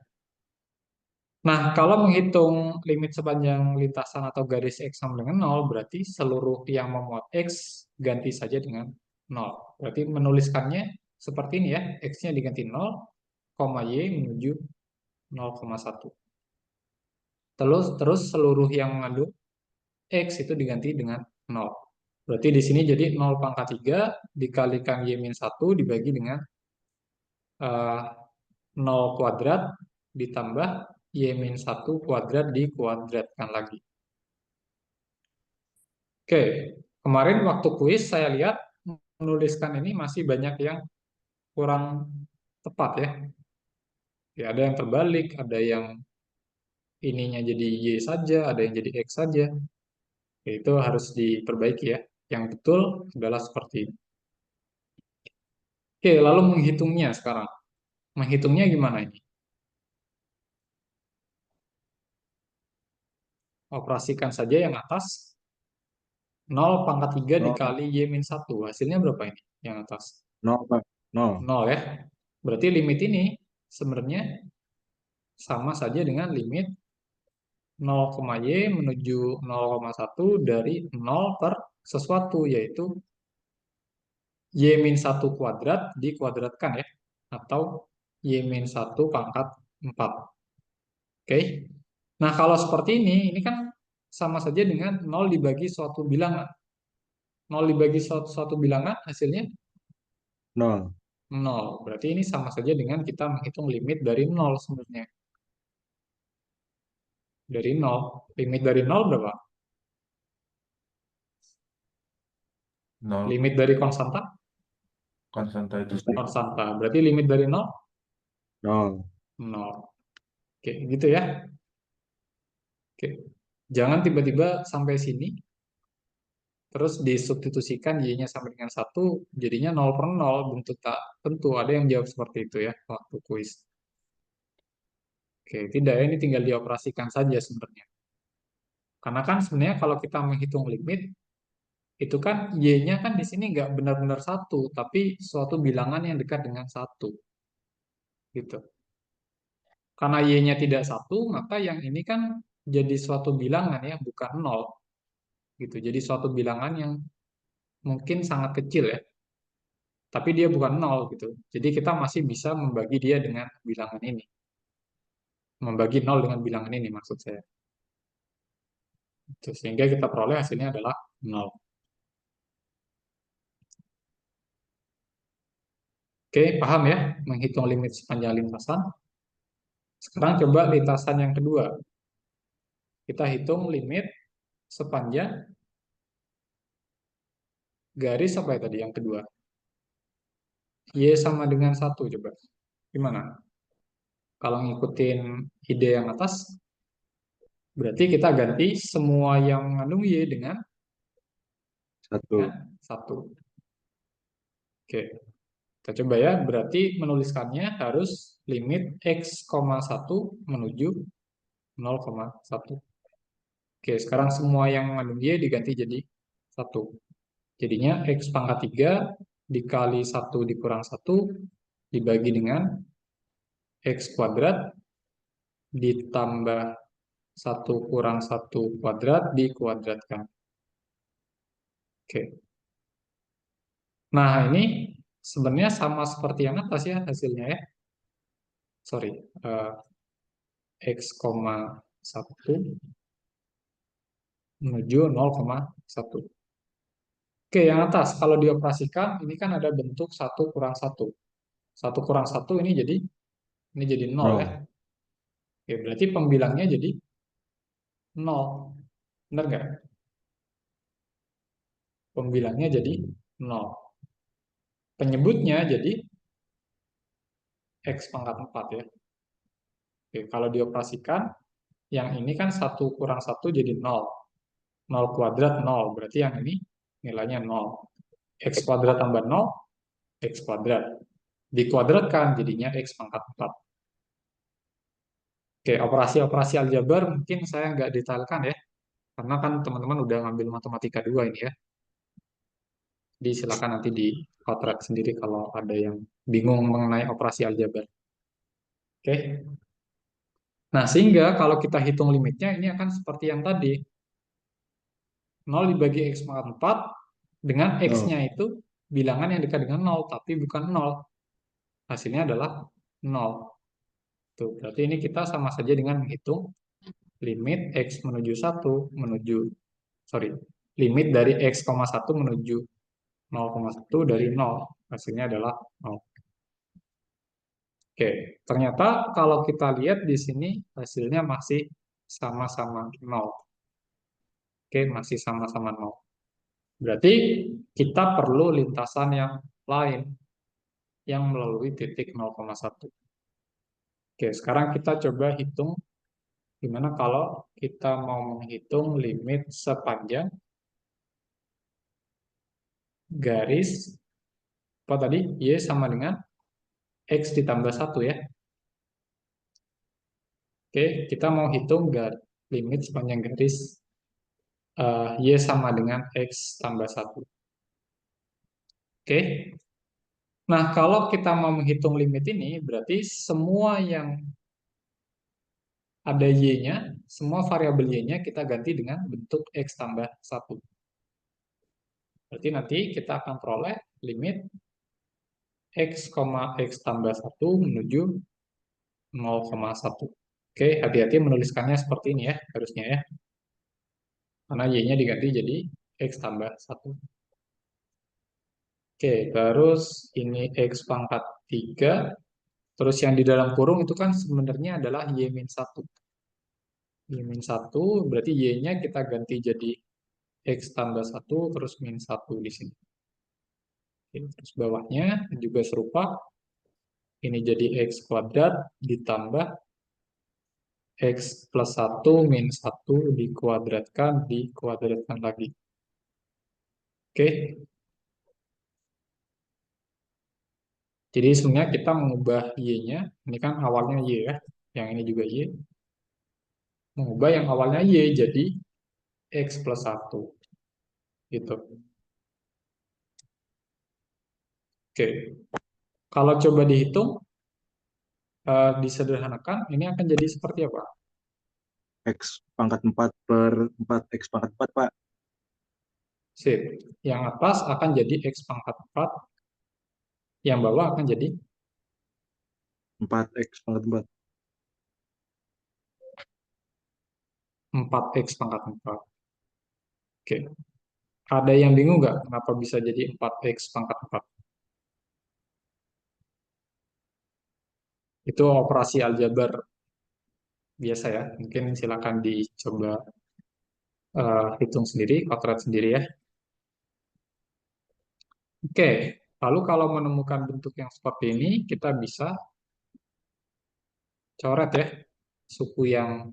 Nah, kalau menghitung limit sepanjang lintasan atau garis X sama dengan 0, berarti seluruh yang memuat X ganti saja dengan 0. Berarti menuliskannya seperti ini ya, X-nya diganti 0, Y menuju 0,1. Terus seluruh yang mengandung X itu diganti dengan 0. Berarti di sini jadi 0 pangkat 3 dikalikan Y-1 dibagi dengan 0 kuadrat ditambah Y-1 kuadrat dikuadratkan lagi. Oke, kemarin waktu kuis saya lihat menuliskan ini masih banyak yang kurang tepat ya. Ya, ada yang terbalik, ada yang ininya jadi Y saja, ada yang jadi X saja. Ya, itu harus diperbaiki ya. Yang betul adalah seperti ini. Oke, lalu menghitungnya sekarang. Menghitungnya gimana ini? Operasikan saja yang atas 0 pangkat 3 0, dikali Y-1. Hasilnya berapa ini? Yang atas 0, Pak. 0. 0 ya. Berarti limit ini sebenarnya sama saja dengan limit 0,y menuju 0,1 dari 0 per sesuatu, yaitu Y-1 kuadrat dikuadratkan ya. Atau Y-1 pangkat 4. Oke. Nah, kalau seperti ini kan sama saja dengan 0 dibagi suatu bilangan. 0 dibagi suatu bilangan hasilnya 0. 0. Berarti ini sama saja dengan kita menghitung limit dari 0 sebenarnya. Dari 0. Limit dari 0 berapa? 0. Limit dari konstanta? Konstanta itu Konstanta. sendiri. Konstanta. Berarti limit dari 0? 0. 0. Oke, gitu ya. Oke. Jangan tiba-tiba sampai sini, terus disubstitusikan Y-nya sama dengan 1, jadinya 0 per 0, bentuk tak tentu. Ada yang jawab seperti itu ya, waktu kuis. Oke, tidak ya, ini tinggal dioperasikan saja sebenarnya. Karena kan sebenarnya kalau kita menghitung limit, itu kan Y-nya kan di sini nggak benar-benar 1, tapi suatu bilangan yang dekat dengan 1. Gitu. Karena Y-nya tidak 1, maka yang ini kan jadi suatu bilangan ya, bukan 0. Gitu. Jadi suatu bilangan yang mungkin sangat kecil ya, tapi dia bukan 0 gitu. Jadi kita masih bisa membagi dia dengan bilangan ini. Membagi 0 dengan bilangan ini maksud saya. Gitu. Sehingga kita peroleh hasilnya adalah 0. Oke, paham ya? Menghitung limit sepanjang lintasan. Sekarang coba lintasan yang kedua. Kita hitung limit sepanjang garis apa ya tadi yang kedua? Y sama dengan 1 coba. Gimana? Kalau ngikutin ide yang atas, Berarti kita ganti semua yang mengandung Y dengan 1. 1. Oke, kita coba ya. Berarti menuliskannya harus limit X, 1 menuju 0,1. Oke, sekarang semua yang mengandung Y diganti jadi 1. Jadinya X pangkat 3 dikali 1 dikurang 1 dibagi dengan X kuadrat ditambah 1 kurang 1 kuadrat dikuadratkan. Oke. Nah, ini sebenarnya sama seperti yang atas ya hasilnya ya. Sorry. X, 1 menuju 0,1. Oke, yang atas. Kalau dioperasikan, ini kan ada bentuk 1 kurang 1. 1 kurang 1 ini jadi 0 ya. Oke, berarti pembilangnya jadi 0. Benar nggak? Pembilangnya jadi 0. Penyebutnya jadi X pangkat 4 ya. Oke, kalau dioperasikan, yang ini kan 1 kurang 1 jadi 0. 0 kuadrat 0, berarti yang ini nilainya 0. X kuadrat tambah 0, X kuadrat. Dikuadratkan jadinya X pangkat 4. Oke, operasi-operasi aljabar mungkin saya nggak detailkan ya. Karena kan teman-teman udah ngambil matematika 2 ini ya. Jadi silakan nanti dipotret sendiri kalau ada yang bingung mengenai operasi aljabar. Oke. Nah, sehingga kalau kita hitung limitnya ini akan seperti yang tadi. 0 dibagi X pangkat 4 dengan X-nya itu bilangan yang dekat dengan 0, tapi bukan 0. Hasilnya adalah 0. Tuh, berarti ini kita sama saja dengan menghitung limit X menuju 1 menuju, sorry, limit dari X, 1 menuju 0,1 dari 0. Hasilnya adalah 0. Oke, ternyata kalau kita lihat di sini hasilnya masih sama-sama 0. Oke, masih sama-sama 0. Berarti kita perlu lintasan yang lain yang melalui titik 0,1. Oke, sekarang kita coba hitung gimana kalau kita mau menghitung limit sepanjang garis apa tadi? Y sama dengan X ditambah 1 ya. Oke, kita mau hitung limit sepanjang garis Y sama dengan X tambah 1. Oke. Nah, kalau kita mau menghitung limit ini, berarti semua yang ada Y-nya, semua variabel Y-nya kita ganti dengan bentuk X tambah 1. Berarti nanti kita akan peroleh limit X, X tambah 1 menuju 0,1. Oke, hati-hati menuliskannya seperti ini ya, harusnya ya. Karena Y-nya diganti jadi X tambah 1. Oke, terus ini X pangkat 3. Terus yang di dalam kurung itu kan sebenarnya adalah Y-1. Y-1 berarti Y-nya kita ganti jadi X tambah 1 terus min 1 di sini. Oke, terus bawahnya juga serupa. Ini jadi X kuadrat ditambah X plus 1 min 1 dikuadratkan lagi. Oke. Jadi sebenarnya kita mengubah Y-nya, ini kan awalnya Y ya, yang ini juga Y. Mengubah yang awalnya Y jadi X plus 1. Gitu. Oke. Kalau coba dihitung, disederhanakan, ini akan jadi seperti apa? X pangkat 4 per 4 X pangkat 4, Pak. Sip. Yang atas akan jadi X pangkat 4, yang bawah akan jadi 4X pangkat 4. 4X pangkat 4. Oke. Ada yang bingung nggak kenapa bisa jadi 4X pangkat 4? Itu operasi aljabar biasa ya. Mungkin silakan dicoba hitung sendiri, potret sendiri ya. Oke, lalu kalau menemukan bentuk yang seperti ini, kita bisa coret ya suku yang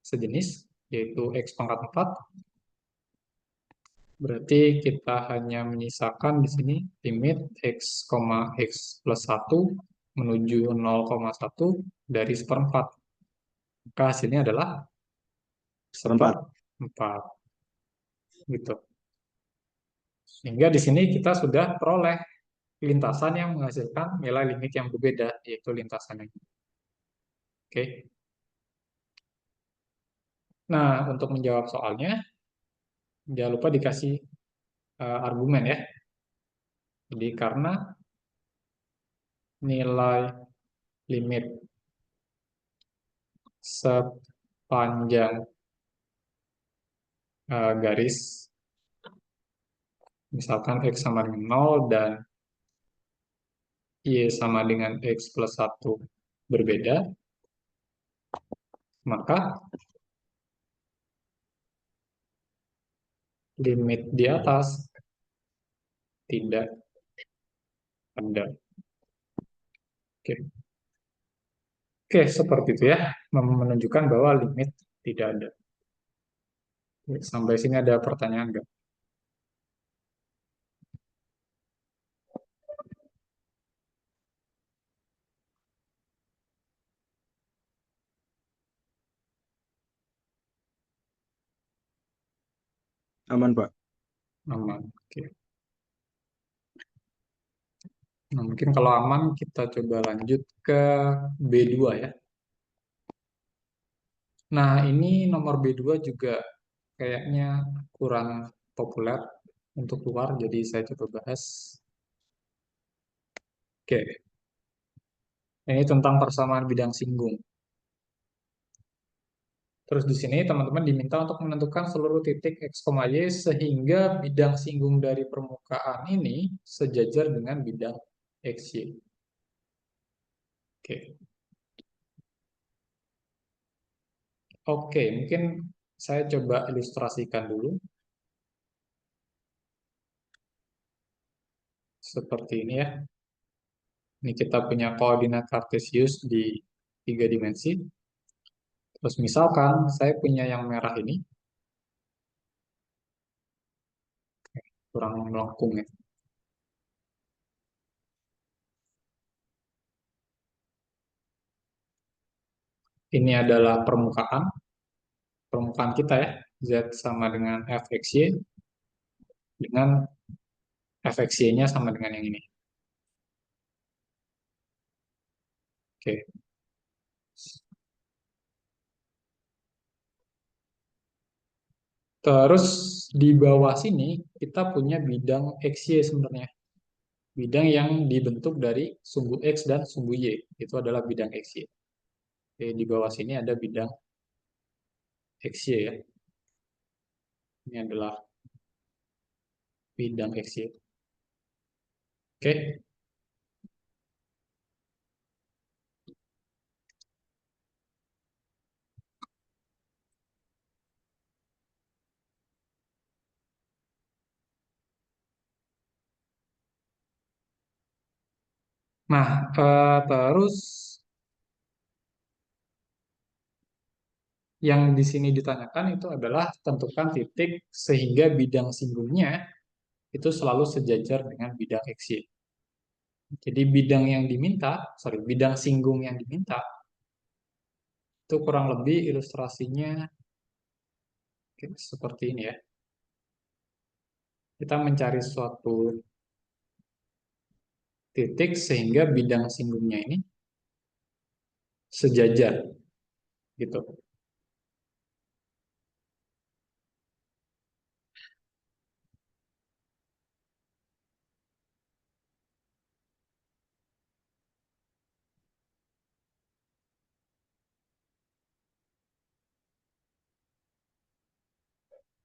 sejenis. yaitu X pangkat 4. Berarti kita hanya menyisakan di sini limit X, X plus 1 menuju 0,1 dari seperempat. Maka hasilnya adalah seperempat. Gitu. Sehingga di sini kita sudah peroleh lintasan yang menghasilkan nilai limit yang berbeda, yaitu lintasan ini. Oke. Nah, untuk menjawab soalnya, jangan lupa dikasih argumen ya. Jadi karena nilai limit sepanjang garis, misalkan X sama dengan 0 dan Y sama dengan X plus 1 berbeda, maka limit di atas tidak ada. Oke. Oke, seperti itu ya, menunjukkan bahwa limit tidak ada. Sampai sini ada pertanyaan nggak? Aman, Pak. Aman. Oke. Nah, mungkin kalau aman kita coba lanjut ke B2 ya. Nah, ini nomor B2 juga kayaknya kurang populer untuk keluar, jadi saya coba bahas. Oke. Ini tentang persamaan bidang singgung. Terus di sini teman-teman diminta untuk menentukan seluruh titik X, Y sehingga bidang singgung dari permukaan ini sejajar dengan bidang XY. Oke. Oke, mungkin saya coba ilustrasikan dulu. Seperti ini ya. Ini kita punya koordinat kartesius di 3 dimensi. Terus misalkan saya punya yang merah ini, kurang melengkung ya. Ini adalah permukaan kita ya, Z sama dengan Fxy, dengan Fxy-nya sama dengan yang ini. Oke. Terus di bawah sini kita punya bidang XY sebenarnya. Bidang yang dibentuk dari sumbu X dan sumbu Y. Itu adalah bidang XY. Oke, di bawah sini ada bidang XY ya. Ini adalah bidang XY. Oke. Nah, terus yang di sini ditanyakan itu adalah tentukan titik sehingga bidang singgungnya itu selalu sejajar dengan bidang XY. Jadi bidang singgung yang diminta itu kurang lebih ilustrasinya seperti ini ya. Kita mencari suatu titik sehingga bidang singgungnya ini sejajar gitu.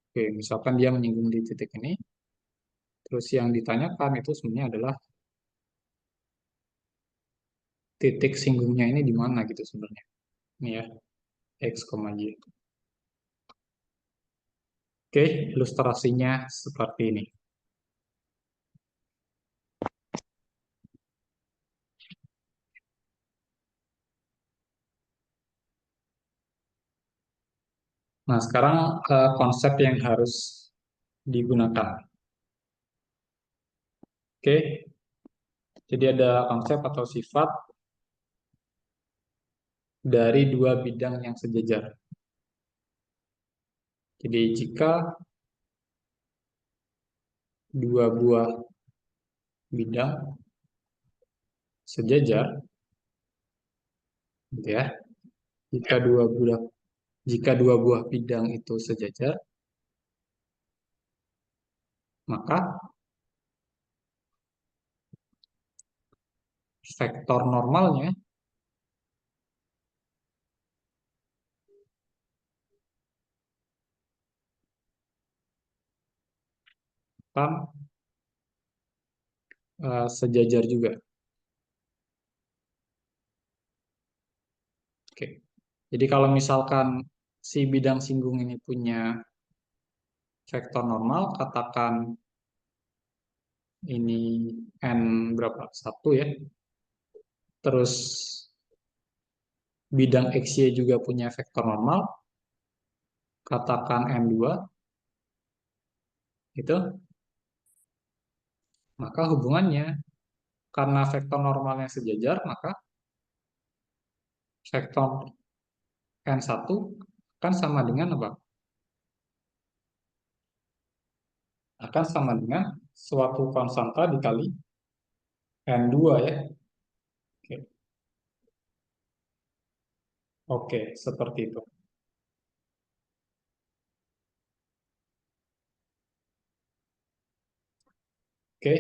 Oke, misalkan dia menyinggung di titik ini, terus yang ditanyakan itu sebenarnya adalah titik singgungnya ini di mana gitu sebenarnya. Ini ya, X, Y. Oke, ilustrasinya seperti ini. Nah, sekarang konsep yang harus digunakan. Oke, jadi ada konsep atau sifat dari dua bidang yang sejajar. Jadi jika dua buah bidang sejajar, gitu ya. Jika dua buah bidang itu sejajar, maka vektor normalnya akan sejajar juga. Oke. Jadi kalau misalkan si bidang singgung ini punya vektor normal, katakan ini n berapa? 1 ya. Terus bidang XY juga punya vektor normal, katakan n2, gitu. Maka hubungannya, karena vektor normalnya sejajar, maka vektor n1 akan sama dengan apa? Akan sama dengan suatu konstanta dikali n2 ya. Oke, Oke, seperti itu. Oke,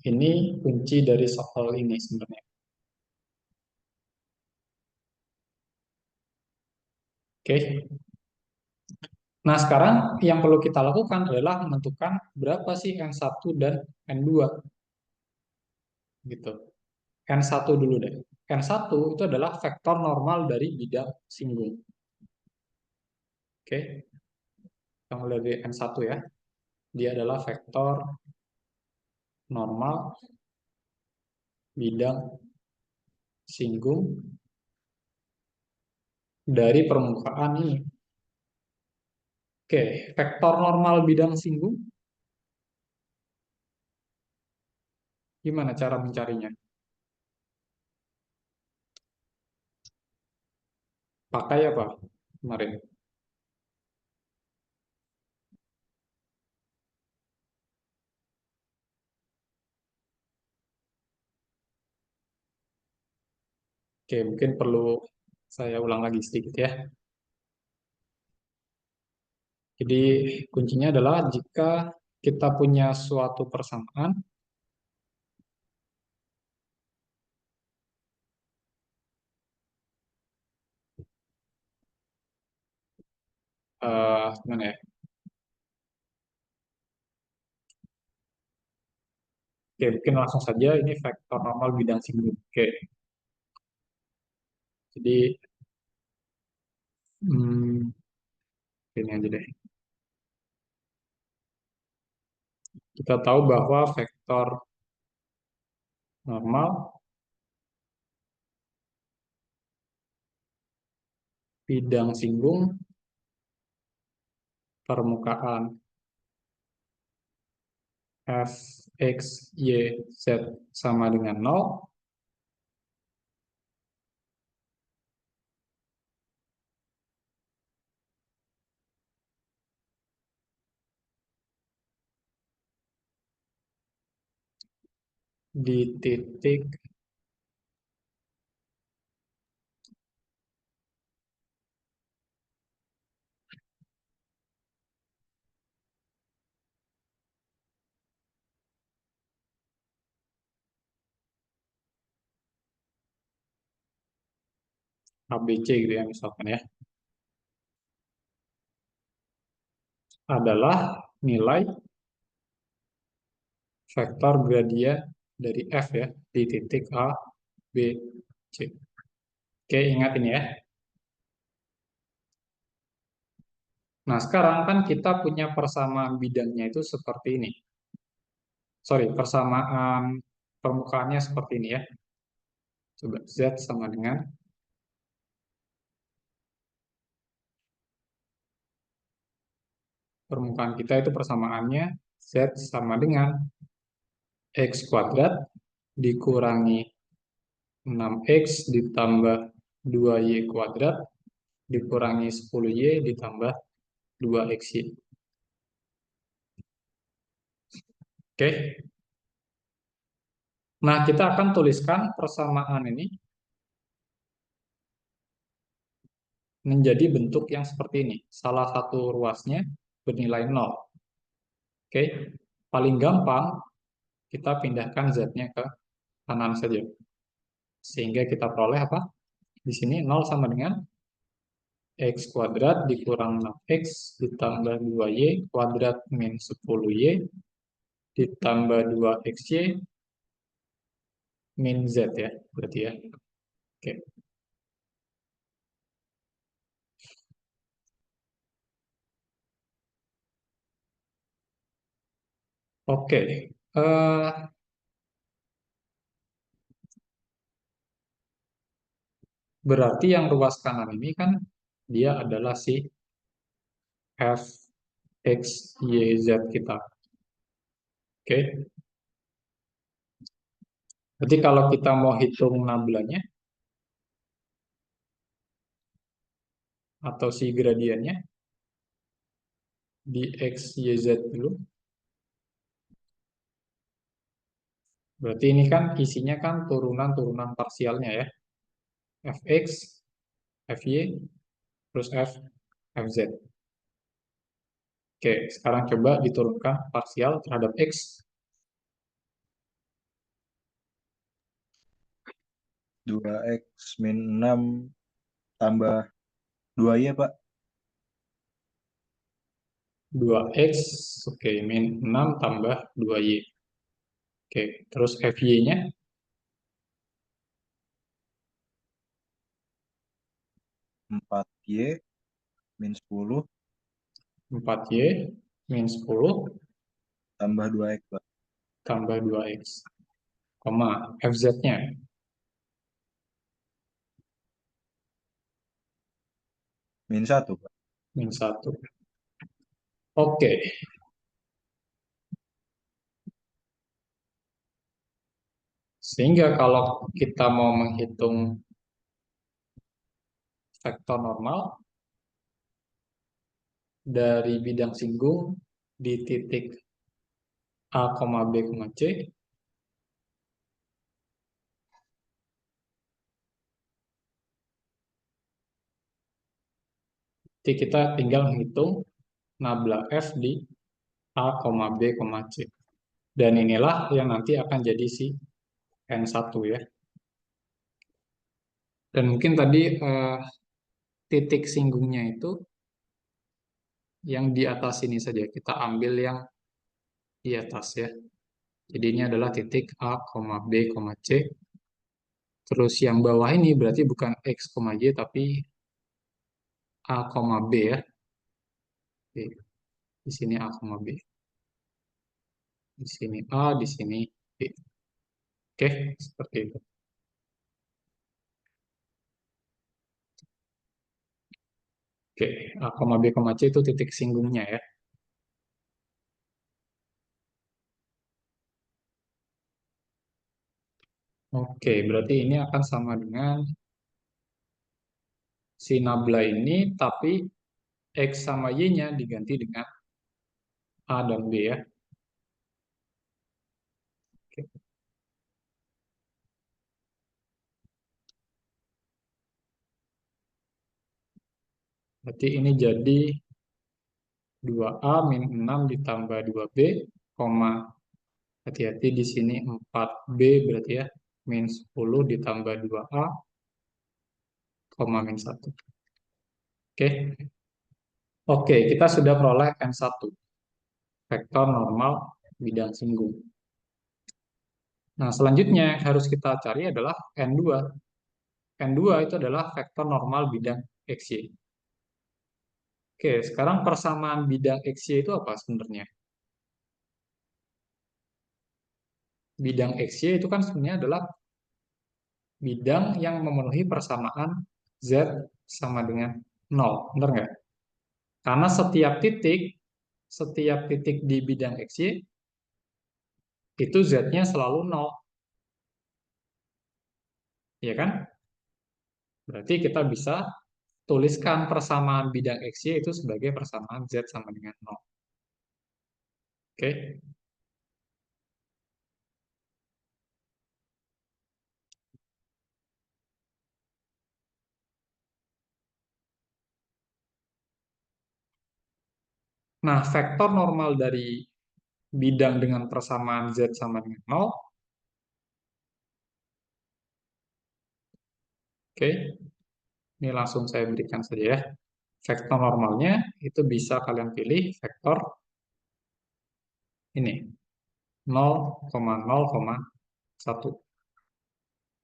ini kunci dari soal ini sebenarnya. Oke. Nah, sekarang yang perlu kita lakukan adalah menentukan berapa sih N1 dan N2. Gitu. N1 dulu deh. N1 itu adalah vektor normal dari bidang singgung. Oke. Kita mulai dari N1 ya. Dia adalah vektor normal bidang singgung dari permukaan ini. Oke, vektor normal bidang singgung. Gimana cara mencarinya? Pakai apa kemarin? Oke, mungkin perlu saya ulang lagi sedikit ya. Jadi kuncinya adalah jika kita punya suatu persamaan, gimana ya? Oke, mungkin langsung saja ini vektor normal bidang singgung. Oke, jadi hmm, ini aja deh. Kita tahu bahwa vektor normal bidang singgung permukaan f, x, y, z sama dengan 0, di titik ABC gitu ya misalkan ya, adalah nilai vektor gradien dari f ya di titik A, B, C. Oke, ingat ini ya. Nah, sekarang kan kita punya persamaan bidangnya itu seperti ini. Sorry, persamaan permukaannya seperti ini ya. Coba Z sama dengan permukaan kita itu persamaannya Z sama dengan X kuadrat dikurangi 6X ditambah 2Y kuadrat dikurangi 10Y ditambah 2XY. Oke. Nah, kita akan tuliskan persamaan ini menjadi bentuk yang seperti ini. Salah satu ruasnya bernilai 0. Oke. Paling gampang kita pindahkan Z-nya ke kanan saja. Sehingga kita peroleh apa? Di sini 0 sama dengan X kuadrat dikurang 6X ditambah 2Y kuadrat min 10Y ditambah 2XY min Z ya, berarti ya. Oke. Oke. Berarti yang ruas kanan ini kan dia adalah si F, X, Y, Z kita. Oke. Berarti kalau kita mau hitung nabelanya atau si gradiennya di X, Y, Z dulu. Berarti ini kan isinya kan turunan-turunan parsialnya ya. Fx, Fy, terus Fz. Oke, sekarang coba diturunkan parsial terhadap X. 2X min 6 tambah 2Y, Pak. 2X, oke, min 6 tambah 2Y. Oke, terus Fy-nya 4Y min 10 4Y min 10 tambah 2X, Pak. tambah 2X. Koma, Fz-nya Min 1, Pak. min 1. Oke. Sehingga kalau kita mau menghitung vektor normal dari bidang singgung di titik A, B, C, jadi kita tinggal menghitung nabla F di A, B, C. Dan inilah yang nanti akan jadi si N1 ya. Dan mungkin tadi titik singgungnya itu yang di atas ini saja. Kita ambil yang di atas ya. Jadi ini adalah titik A, B, C. Terus yang bawah ini berarti bukan X, Y, tapi A, B ya. Oke. Di sini A, B. Di sini A, di sini B. Oke, seperti itu. Oke, A, B, C itu titik singgungnya ya. Oke, berarti ini akan sama dengan si nabla ini, tapi X sama Y-nya diganti dengan A dan B ya. Oke. Berarti ini jadi 2A min 6 ditambah 2B, koma, hati-hati di sini 4B berarti ya, min 10 ditambah 2A, koma min 1. Oke. Oke, kita sudah peroleh N1, vektor normal bidang singgung. Nah, selanjutnya yang harus kita cari adalah N2. N2 itu adalah vektor normal bidang XY. Oke, sekarang persamaan bidang XY itu apa sebenarnya? Bidang XY itu kan sebenarnya adalah bidang yang memenuhi persamaan Z sama dengan 0, benar nggak? Karena setiap titik setiap titik di bidang XY itu Z-nya selalu 0. Ya kan? Berarti kita bisa tuliskan persamaan bidang XY itu sebagai persamaan Z sama dengan 0. Oke? Nah, vektor normal dari bidang dengan persamaan Z sama dengan 0. Oke? Ini langsung saya berikan saja ya. Vektor normalnya itu bisa kalian pilih vektor ini. 0,0,1.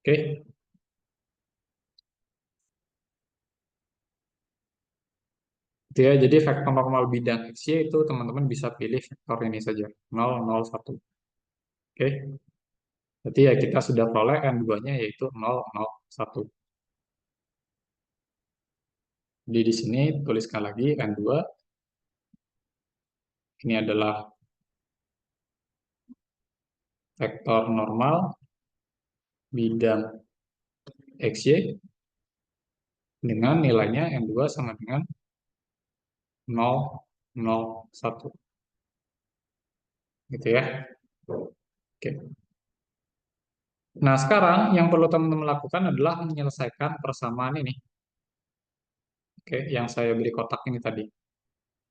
Oke? Itu ya, jadi vektor normal bidang XY itu teman-teman bisa pilih vektor ini saja. 0, 0, 1. Oke? Berarti ya kita sudah peroleh N2-nya yaitu 0, 0, 1. Jadi di sini tuliskan lagi N2. Ini adalah vektor normal bidang XY dengan nilainya N2 sama dengan 0, 0, 1. Gitu ya. Oke. Nah, sekarang yang perlu teman-teman lakukan adalah menyelesaikan persamaan ini. Oke, yang saya beri kotak ini tadi.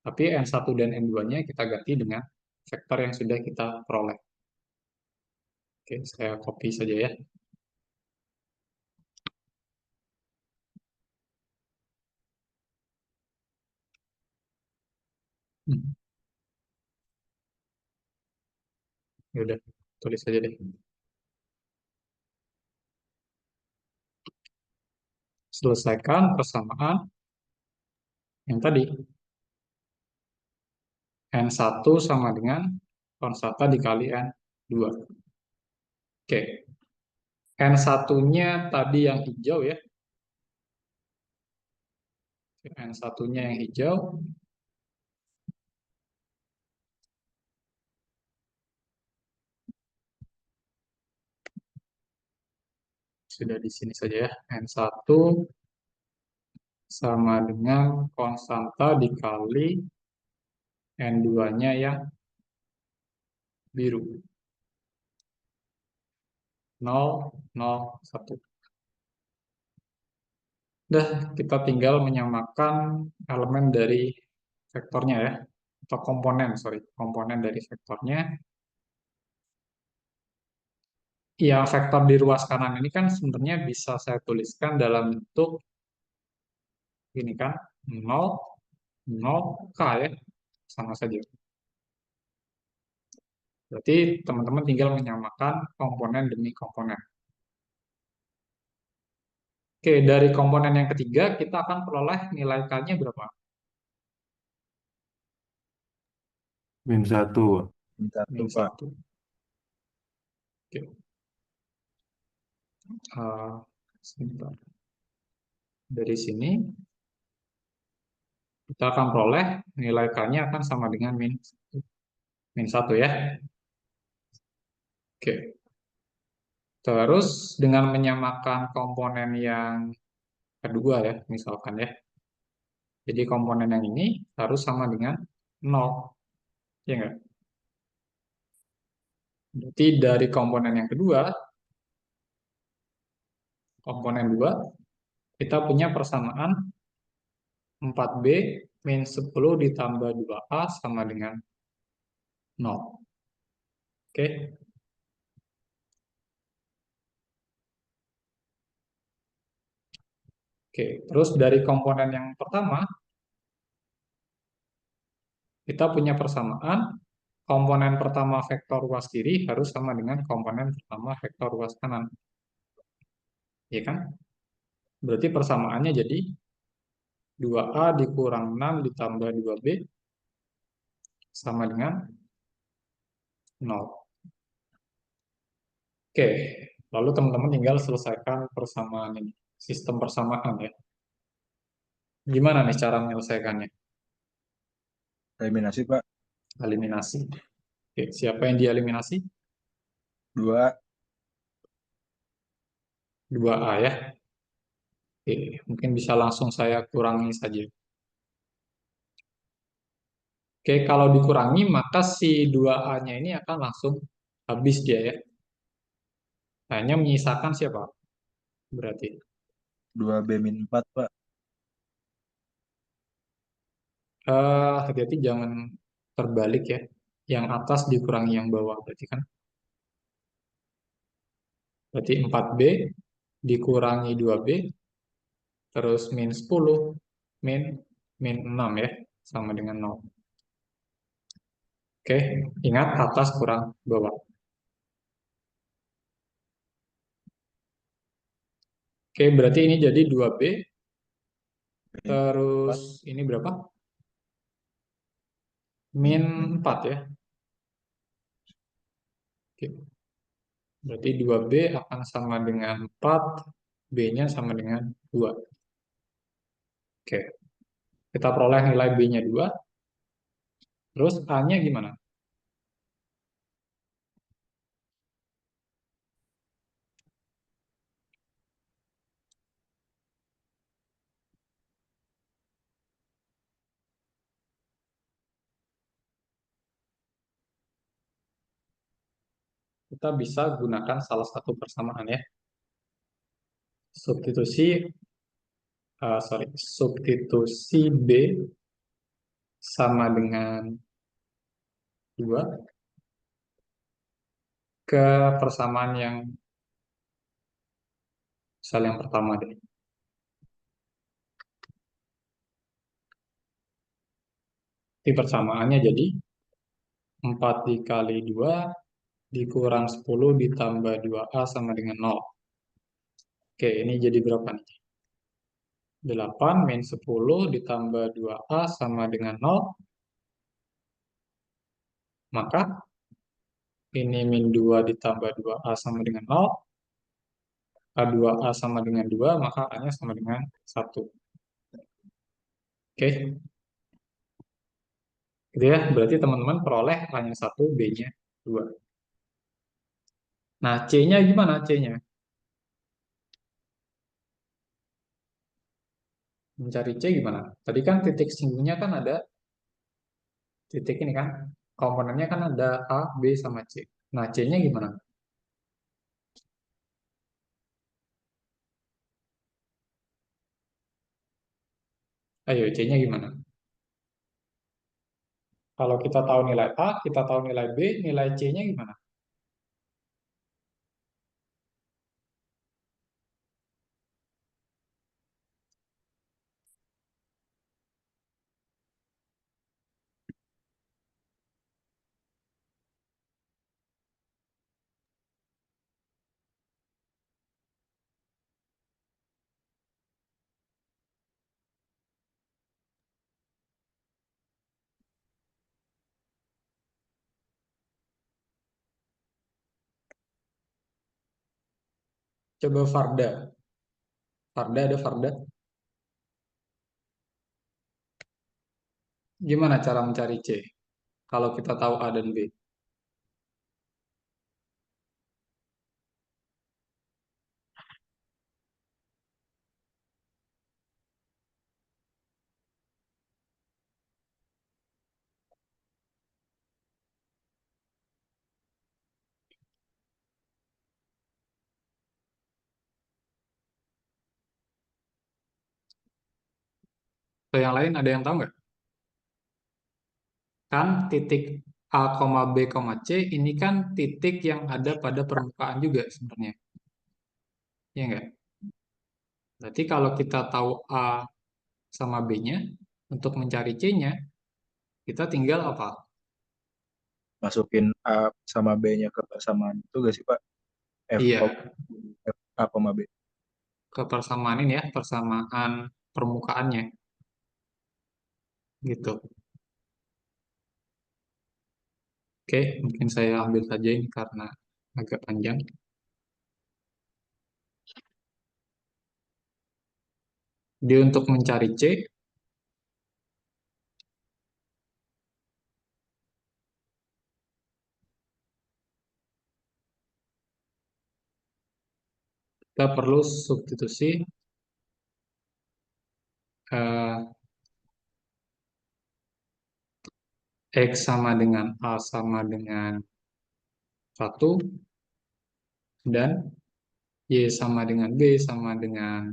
Tapi N1 dan N2-nya kita ganti dengan vektor yang sudah kita peroleh. Oke, saya copy saja ya. Ya udah, tulis saja deh. Selesaikan persamaan yang tadi. N1 sama dengan konstanta dikali N2. Oke. N1-nya tadi yang hijau ya. N1-nya yang hijau. Sudah di sini saja ya. N1 sama dengan konstanta dikali N2-nya yang biru. 0, 0, 1. Udah, kita tinggal menyamakan elemen dari vektornya ya. Atau komponen, komponen dari vektornya. Ya, vektor di ruas kanan ini kan sebenarnya bisa saya tuliskan dalam bentuk ini kan, 0, 0, K ya. Sama saja. Berarti teman-teman tinggal menyamakan komponen demi komponen. Oke, dari komponen yang ketiga kita akan peroleh nilai K-nya berapa? Min 1. Satu, Min Pak. 1. Oke. Sebentar. Dari sini kita akan peroleh nilai K-nya akan sama dengan min 1 ya. Oke. Terus dengan menyamakan komponen yang kedua ya, misalkan ya. Jadi komponen yang ini harus sama dengan 0. Ya enggak? Berarti dari komponen yang kedua, komponen 2, kita punya persamaan 4B min 10 ditambah 2A sama dengan 0. Oke. Oke, terus dari komponen yang pertama, kita punya persamaan komponen pertama vektor ruas kiri harus sama dengan komponen pertama vektor ruas kanan. Ya kan? Berarti persamaannya jadi 2A dikurang 6 ditambah 2B sama dengan 0. Oke, lalu teman-teman tinggal selesaikan persamaan ini. Sistem persamaan ya. Gimana nih cara menyelesaikannya? Eliminasi, Pak. Eliminasi. Oke, siapa yang dieliminasi? 2. 2A ya. Oke, mungkin bisa langsung saya kurangi saja. Oke, kalau dikurangi maka si 2A-nya ini akan langsung habis dia ya. Hanya menyisakan siapa? Berarti 2B-4, Pak. hati-hati jangan terbalik ya. Yang atas dikurangi yang bawah berarti kan. Berarti 4B dikurangi 2B terus min 10 min min 6 ya sama dengan 0. Oke, ingat atas kurang bawah. Oke, berarti ini jadi 2B terus ini berapa? Min 4 ya. Oke. Berarti 2B akan sama dengan 4, B-nya sama dengan 2. Oke. Kita peroleh nilai B-nya 2. Terus A-nya gimana? Kita bisa gunakan salah satu persamaan ya. Substitusi B sama dengan 2 ke persamaan yang misal yang pertama deh. Di persamaannya jadi 4 dikali 2 dikurang 10 ditambah 2A sama dengan 0. Oke, ini jadi berapa nih? 8 min 10 ditambah 2A sama dengan 0. Maka ini min 2 ditambah 2A sama dengan 0. A2A sama dengan 2, maka A-nya sama dengan 1. Oke. Gitu ya, berarti teman-teman peroleh A-nya 1, B-nya 2. Nah, C-nya gimana C-nya? Mencari C gimana? Tadi kan titik singgungnya kan ada titik ini kan. Komponennya kan ada A, B, sama C. Nah, C-nya gimana? Ayo, C-nya gimana? Kalau kita tahu nilai A, kita tahu nilai B, nilai C-nya gimana? Coba Farda. Farda ada Farda. Gimana cara mencari C? Kalau kita tahu A dan B. Atau yang lain ada yang tahu nggak? Kan titik A, B, C ini kan titik yang ada pada permukaan juga sebenarnya. Ya nggak? Berarti kalau kita tahu A sama B-nya, untuk mencari C-nya, kita tinggal apa? Masukin A sama B-nya ke persamaan itu gak sih, Pak? F, Iya, F A, B. ke persamaan ini ya, persamaan permukaannya. Gitu. Oke, mungkin saya ambil saja ini karena agak panjang. Jadi untuk mencari C, kita perlu substitusi eh, X sama dengan A sama dengan 1, dan Y sama dengan B sama dengan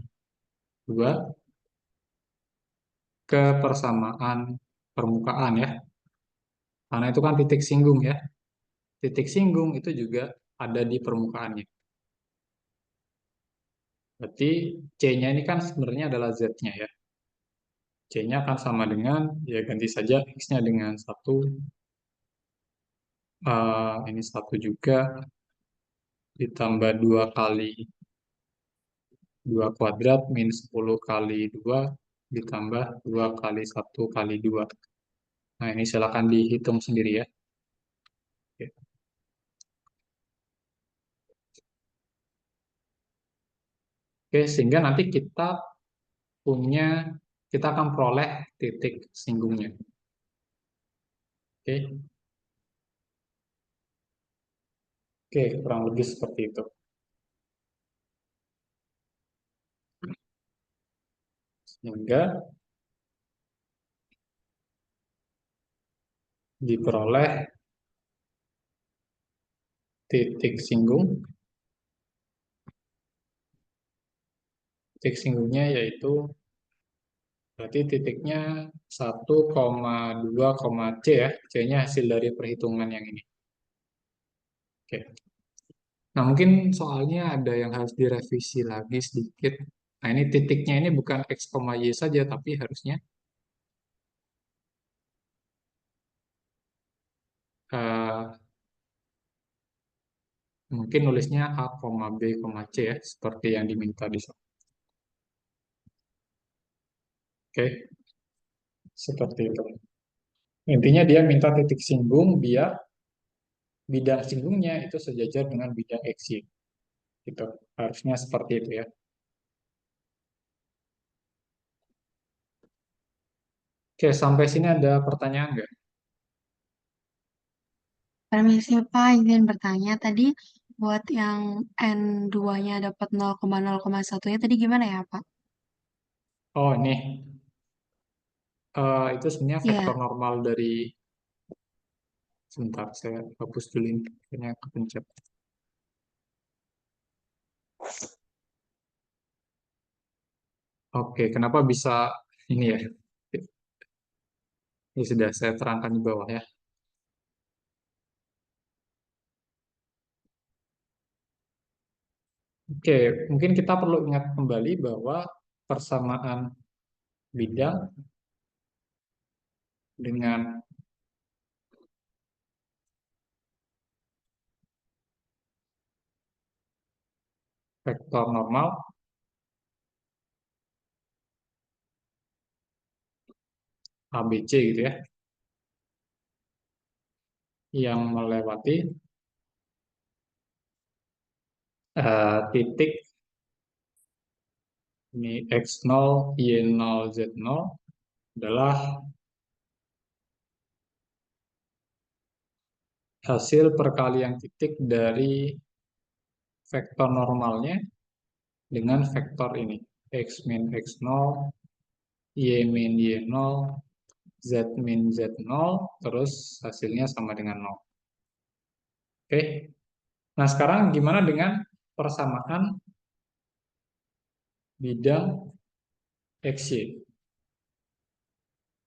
2 ke persamaan permukaan ya. Karena itu kan titik singgung ya. Titik singgung itu juga ada di permukaannya. Berarti C-nya ini kan sebenarnya adalah Z-nya ya. C-nya akan sama dengan, ya ganti saja X-nya dengan 1. Ini 1 juga, ditambah 2 kali 2 kuadrat, min 10 kali 2, ditambah 2 kali 1 kali 2. Nah, ini silakan dihitung sendiri ya. Oke. Oke, sehingga nanti kita akan peroleh titik singgungnya. Oke. Oke, kurang lebih seperti itu. Sehingga diperoleh titik singgung. Titik singgungnya yaitu berarti titiknya 1,2, C ya. C-nya hasil dari perhitungan yang ini. Oke. Nah, mungkin soalnya ada yang harus direvisi lagi sedikit. Nah, ini titiknya ini bukan X, Y saja, tapi harusnya eh, mungkin nulisnya A, B, C ya, seperti yang diminta di sini. Oke, seperti itu. Intinya dia minta titik singgung biar bidang singgungnya itu sejajar dengan bidang XY. Gitu. Harusnya seperti itu ya. Oke, sampai sini ada pertanyaan nggak? Permisi Pak, izin bertanya tadi buat yang N2-nya dapat 0,01-nya tadi gimana ya Pak? Oh, ini. Itu sebenarnya vektor Iya, normal dari... Sebentar, saya hapus dulu ini. Kayaknya kepencet. Oke, kenapa bisa ini ya? Ini sudah saya terangkan di bawah ya. Oke, mungkin kita perlu ingat kembali bahwa persamaan bidang dengan vektor normal ABC gitu ya, yang melewati titik ini X0, Y0, Z0 adalah hasil perkalian titik dari vektor normalnya dengan vektor ini. X min X0, Y min Y0, Z min Z0, terus hasilnya sama dengan 0. Oke. Nah, sekarang gimana dengan persamaan bidang XY?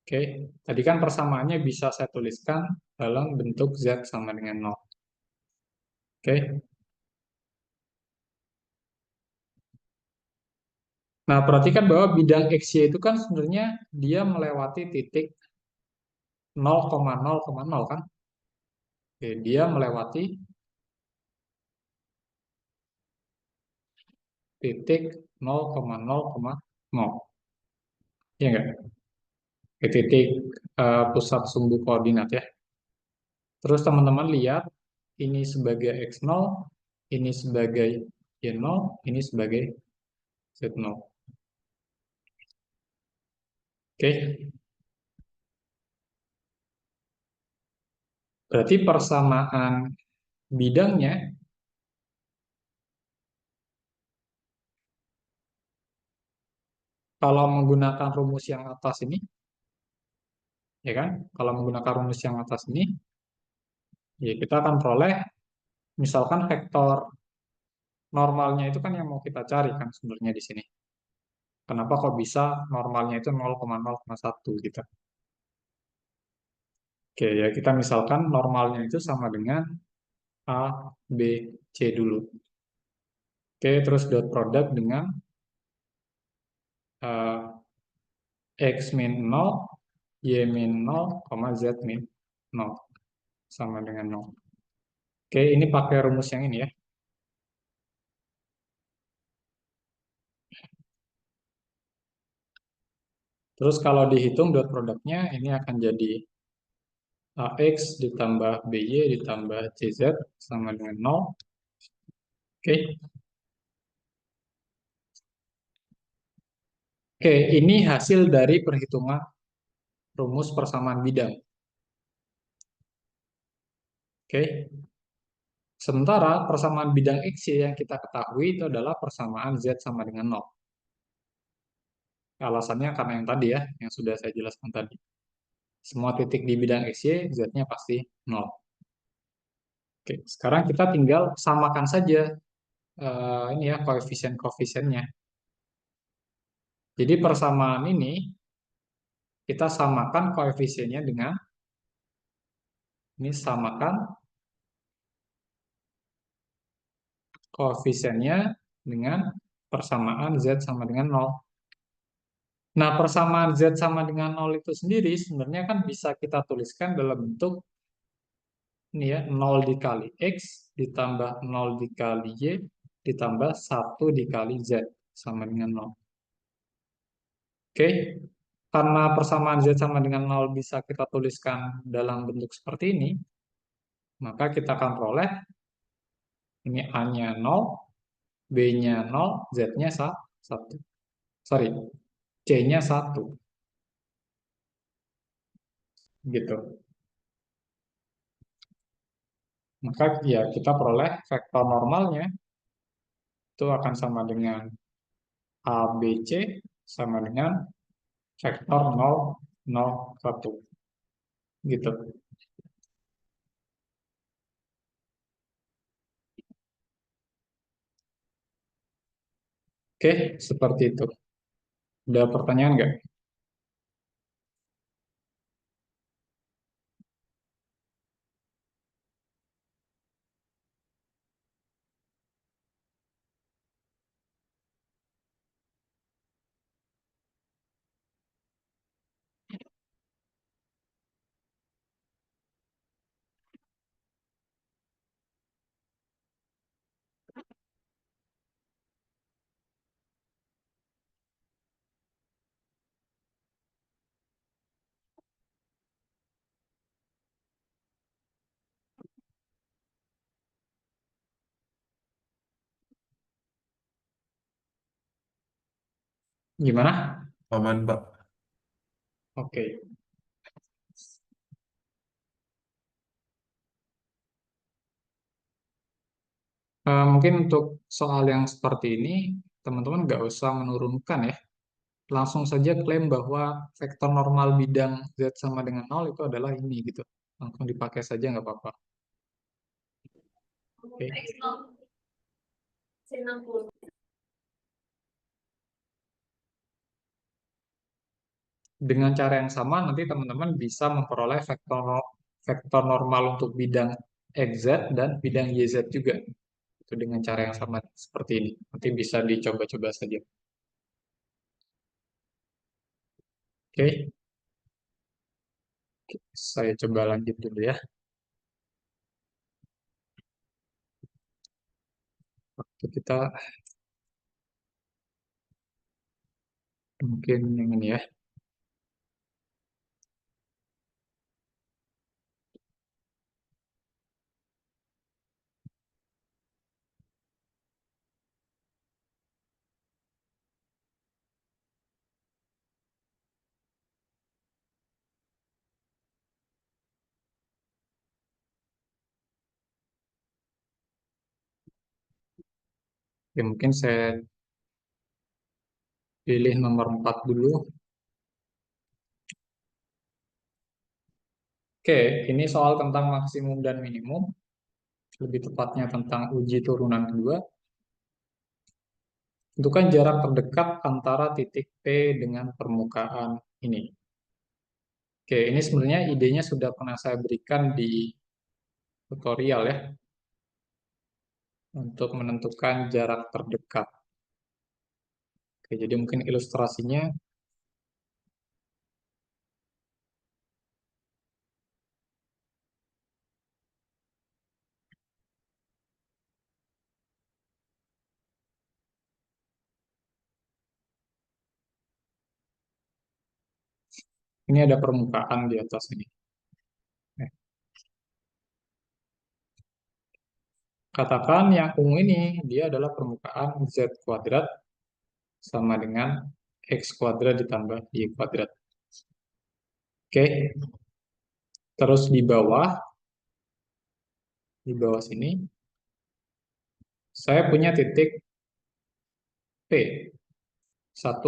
Oke, tadi kan persamaannya bisa saya tuliskan dalam bentuk Z sama dengan 0. Oke, nah perhatikan bahwa bidang XY itu kan sebenarnya dia melewati titik 0,0,0 kan? Oke, dia melewati titik 0,0,0. Ya enggak? Ke titik pusat sumbu koordinat ya. Terus teman-teman lihat, ini sebagai X0, ini sebagai Y0, ini sebagai Z0. Oke, berarti persamaan bidangnya kalau menggunakan rumus yang atas ini, ya kan? Kalau menggunakan rumus yang atas ini, ya kita akan peroleh misalkan vektor normalnya itu kan yang mau kita cari kan sebenarnya di sini. Kenapa kok bisa normalnya itu 0,0,1 gitu. Oke, ya kita misalkan normalnya itu sama dengan A, B, C dulu. Oke, terus dot product dengan X min 0, Y min 0, Z min 0. Sama dengan 0. Oke, ini pakai rumus yang ini ya. Terus kalau dihitung dot produknya ini akan jadi AX ditambah BY ditambah CZ sama dengan 0. Oke. Oke, ini hasil dari perhitungan rumus persamaan bidang. Oke. Sementara persamaan bidang XY yang kita ketahui itu adalah persamaan Z sama dengan 0. Alasannya karena yang tadi ya, yang sudah saya jelaskan tadi. Semua titik di bidang XY, Z-nya pasti 0. Oke, sekarang kita tinggal samakan saja ini ya koefisien-koefisiennya. Jadi persamaan ini kita samakan koefisiennya dengan ini samakan koefisiennya dengan persamaan Z sama dengan 0. Nah, persamaan Z sama dengan 0 itu sendiri sebenarnya kan bisa kita tuliskan dalam bentuk ini ya, 0 dikali X ditambah 0 dikali Y ditambah 1 dikali Z sama dengan 0. Oke, karena persamaan Z sama dengan 0 bisa kita tuliskan dalam bentuk seperti ini, maka kita akan peroleh ini A-nya 0, B-nya 0, Z-nya 1. Sorry, C-nya 1. Gitu. Maka ya kita peroleh vektor normalnya itu akan sama dengan ABC sama dengan vektor 0, 0, 1. Gitu. Oke, seperti itu. Ada pertanyaan nggak? Gimana? Aman, Pak. Oke. Mungkin untuk soal yang seperti ini, teman-teman nggak usah menurunkan ya. Langsung saja klaim bahwa vektor normal bidang Z sama dengan 0 itu adalah ini gitu. Langsung dipakai saja nggak apa-apa. Oke. Dengan cara yang sama, nanti teman-teman bisa memperoleh vektor vektor normal untuk bidang XZ dan bidang YZ juga. Itu dengan cara yang sama seperti ini. Nanti bisa dicoba-coba saja. Oke, saya coba lanjut dulu ya. Waktu kita mungkin yang ini ya. Ya, mungkin saya Pilih nomor 4 dulu. Oke, ini soal tentang maksimum dan minimum. Lebih tepatnya tentang uji turunan kedua. Tentukan jarak terdekat antara titik P dengan permukaan ini. Oke, ini sebenarnya idenya sudah pernah saya berikan di tutorial ya, untuk menentukan jarak terdekat. Oke, jadi mungkin ilustrasinya ini ada permukaan di atas ini. Katakan yang ungu ini dia adalah permukaan Z kuadrat sama dengan X kuadrat ditambah Y kuadrat. Oke, terus di bawah sini, saya punya titik P 1,2,0.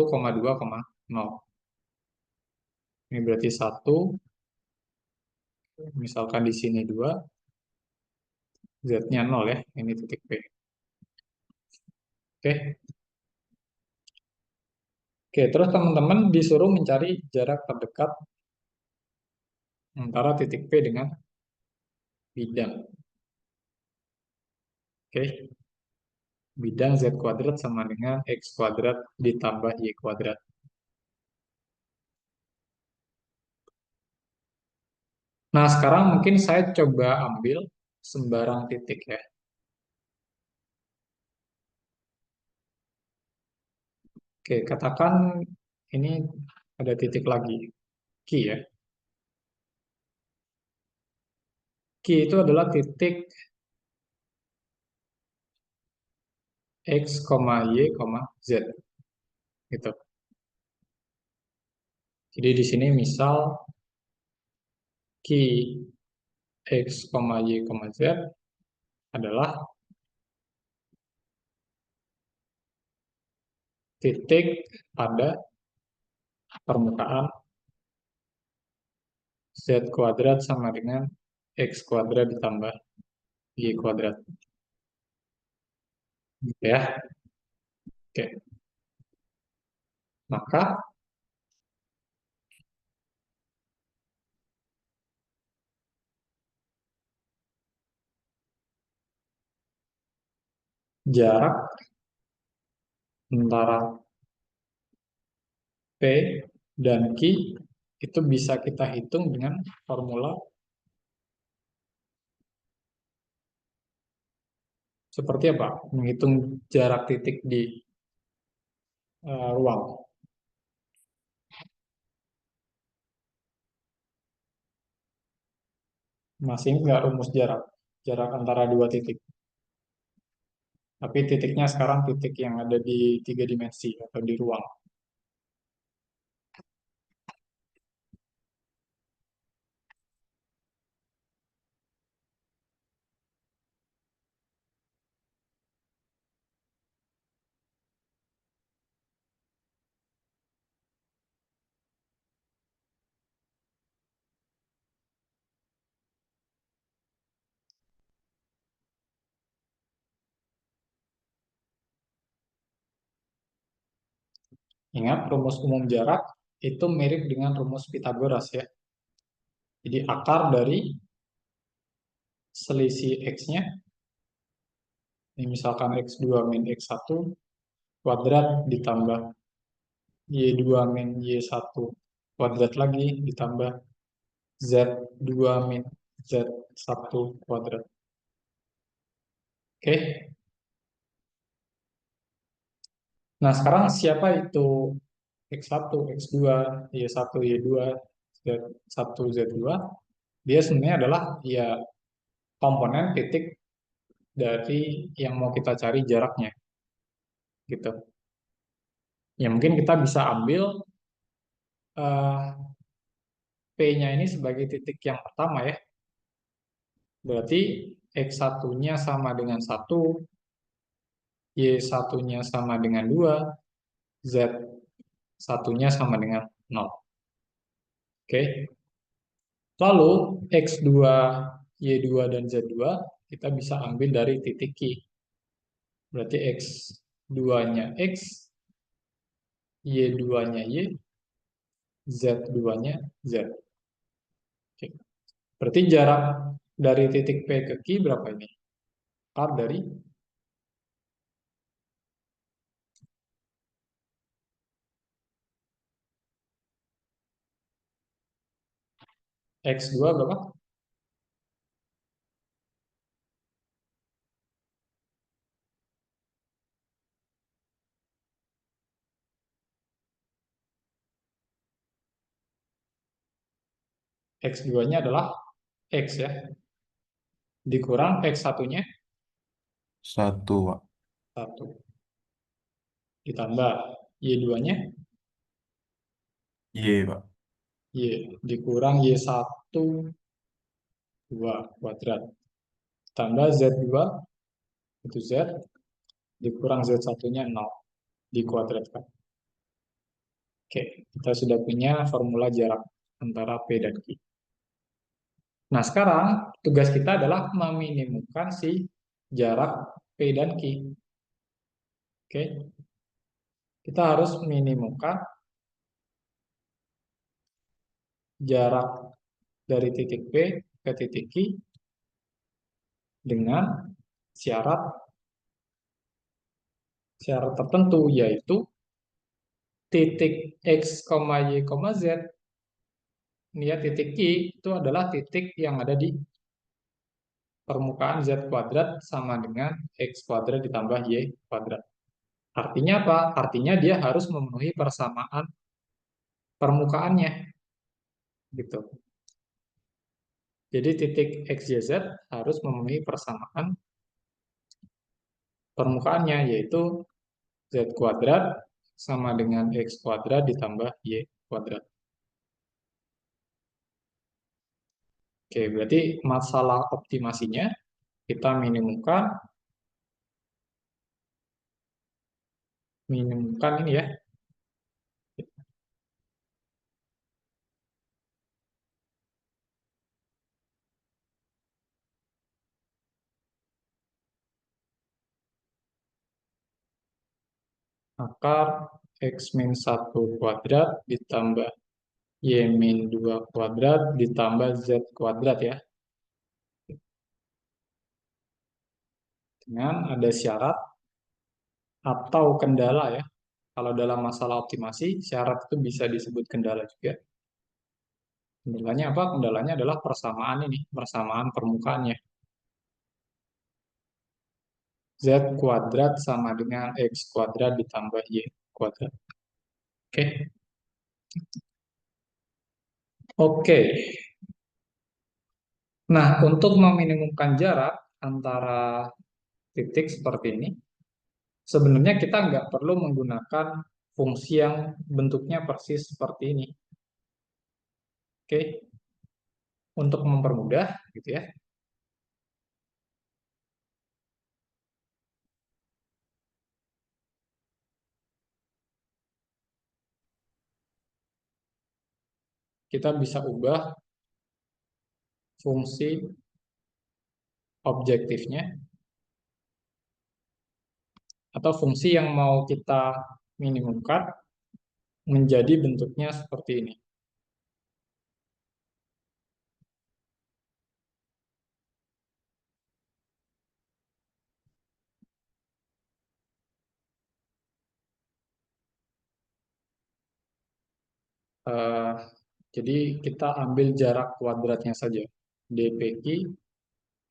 Ini berarti 1, misalkan di sini 2, Z-nya 0 ya, ini titik P. Oke. Oke, terus teman-teman disuruh mencari jarak terdekat antara titik P dengan bidang. Oke. Bidang Z kuadrat sama dengan X kuadrat ditambah Y kuadrat. Nah, sekarang mungkin saya coba ambil sembarang titik ya. Oke, katakan ini ada titik lagi, Q ya. Q itu adalah titik X, Y, Z. Gitu. Jadi di sini misal Q X, Y, Z adalah titik pada permukaan Z kuadrat sama dengan X kuadrat ditambah Y kuadrat. Gitu ya. Oke. Maka jarak antara P dan Q itu bisa kita hitung dengan formula seperti apa? Menghitung jarak titik di ruang. Masih nggak rumus jarak antara dua titik. Tapi titiknya sekarang titik yang ada di 3 dimensi atau di ruang. Ingat, rumus umum jarak itu mirip dengan rumus Pitagoras ya. Jadi akar dari selisih X-nya, ini misalkan X2 min X1 kuadrat ditambah Y2 min Y1 kuadrat lagi ditambah Z2 min Z1 kuadrat. Oke. Nah, sekarang siapa itu X1, X2, Y1, Y2, Z1, Z2? Dia sebenarnya adalah ya komponen titik dari yang mau kita cari jaraknya. Gitu. Ya mungkin kita bisa ambil P-nya ini sebagai titik yang pertama ya. Berarti X1-nya sama dengan 1, Y1-nya sama dengan 2, Z satunya sama dengan 0. Oke. Lalu X2, Y2, dan Z2 kita bisa ambil dari titik Q. Berarti X2-nya X, Y2-nya Y, Z2-nya Z. Oke. Berarti jarak dari titik P ke Q berapa ini? Akar dari X2 berapa? X2-nya adalah X ya. Dikurang X1-nya 1, Pak. 1. Ditambah Y2-nya Y, Pak. Y. Dikurang Y1, 2 kuadrat. Tambah Z2, itu Z. Dikurang Z1-nya 0. Dikuadratkan. Oke, kita sudah punya formula jarak antara P dan Q. Nah, sekarang tugas kita adalah meminimumkan si jarak P dan Q. Oke, kita harus minimumkan jarak dari titik P ke titik Q dengan syarat syarat tertentu, yaitu titik X, Y, Z. Ini ya, titik Q itu adalah titik yang ada di permukaan Z kuadrat sama dengan X kuadrat ditambah Y kuadrat. Artinya apa? Artinya dia harus memenuhi persamaan permukaannya. Gitu. Jadi titik X, Y, Z harus memenuhi persamaan permukaannya, yaitu Z kuadrat sama dengan X kuadrat ditambah Y kuadrat. Oke, berarti masalah optimasinya kita minimumkan ini ya. Akar X min 1 kuadrat ditambah Y min 2 kuadrat ditambah Z kuadrat ya. Dengan ada syarat atau kendala ya. Kalau dalam masalah optimasi, syarat itu bisa disebut kendala juga. Kendalanya apa? Kendalanya adalah persamaan ini, persamaan permukaannya. Z kuadrat sama dengan X kuadrat ditambah Y kuadrat. Oke. Oke. Nah, untuk meminimumkan jarak antara titik seperti ini, sebenarnya kita nggak perlu menggunakan fungsi yang bentuknya persis seperti ini. Oke. Untuk mempermudah, gitu ya. Kita bisa ubah fungsi objektifnya atau fungsi yang mau kita minimumkan menjadi bentuknya seperti ini. Eh, jadi kita ambil jarak kuadratnya saja. dpq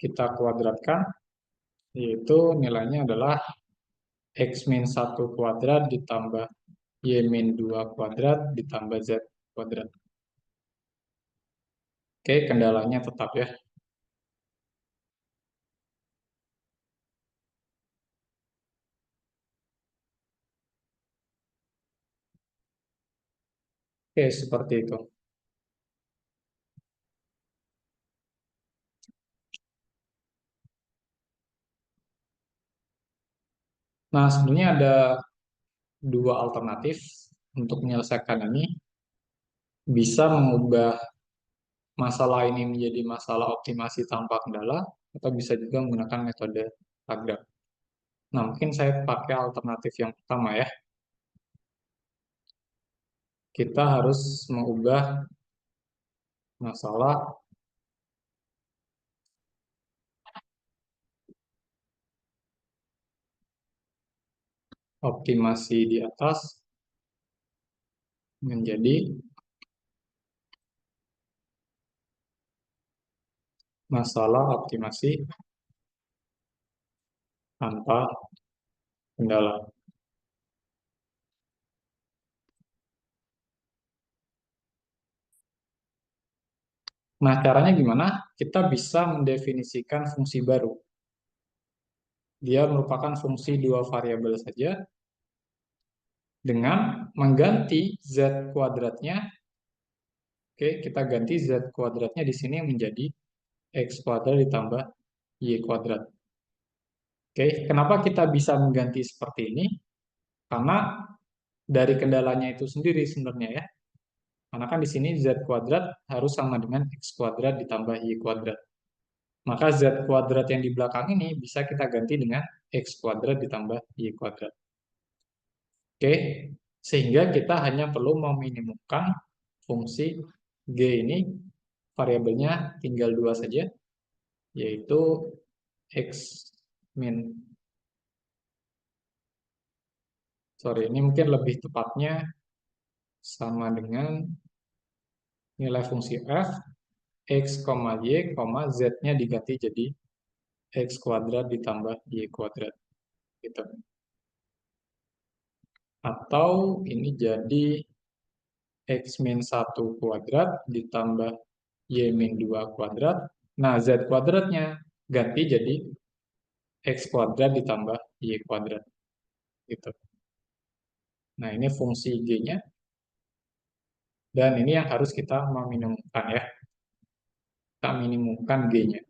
kita kuadratkan, yaitu nilainya adalah X min 1 kuadrat ditambah Y min 2 kuadrat ditambah Z kuadrat. Oke, kendalanya tetap ya. Oke, seperti itu. Nah, sebenarnya ada dua alternatif untuk menyelesaikan ini bisa mengubah masalah ini menjadi masalah optimasi tanpa kendala, atau bisa juga menggunakan metode Lagrange. Nah, mungkin saya pakai alternatif yang pertama ya. Kita harus mengubah masalah optimasi di atas menjadi masalah optimasi tanpa kendala. Nah, caranya gimana? Kita bisa mendefinisikan fungsi baru. Dia merupakan fungsi dua variabel saja dengan mengganti z kuadratnya. Oke, kita ganti z kuadratnya di sini menjadi x kuadrat ditambah y kuadrat. Oke, kenapa kita bisa mengganti seperti ini? Karena dari kendalanya itu sendiri sebenarnya ya. Karena kan di sini z kuadrat harus sama dengan x kuadrat ditambah y kuadrat. Maka z kuadrat yang di belakang ini bisa kita ganti dengan x kuadrat ditambah y kuadrat. Oke, sehingga kita hanya perlu meminimumkan fungsi g ini, variabelnya tinggal dua saja, yaitu x min. Sorry, ini mungkin lebih tepatnya sama dengan nilai fungsi f, x, y, z-nya diganti jadi x kuadrat ditambah y kuadrat. Gitu. Atau ini jadi x min 1 kuadrat ditambah y min 2 kuadrat. Nah, z kuadratnya ganti jadi x kuadrat ditambah y kuadrat. Gitu. Nah, ini fungsi g-nya. Dan ini yang harus kita meminimumkan ya. Kita minimumkan g-nya.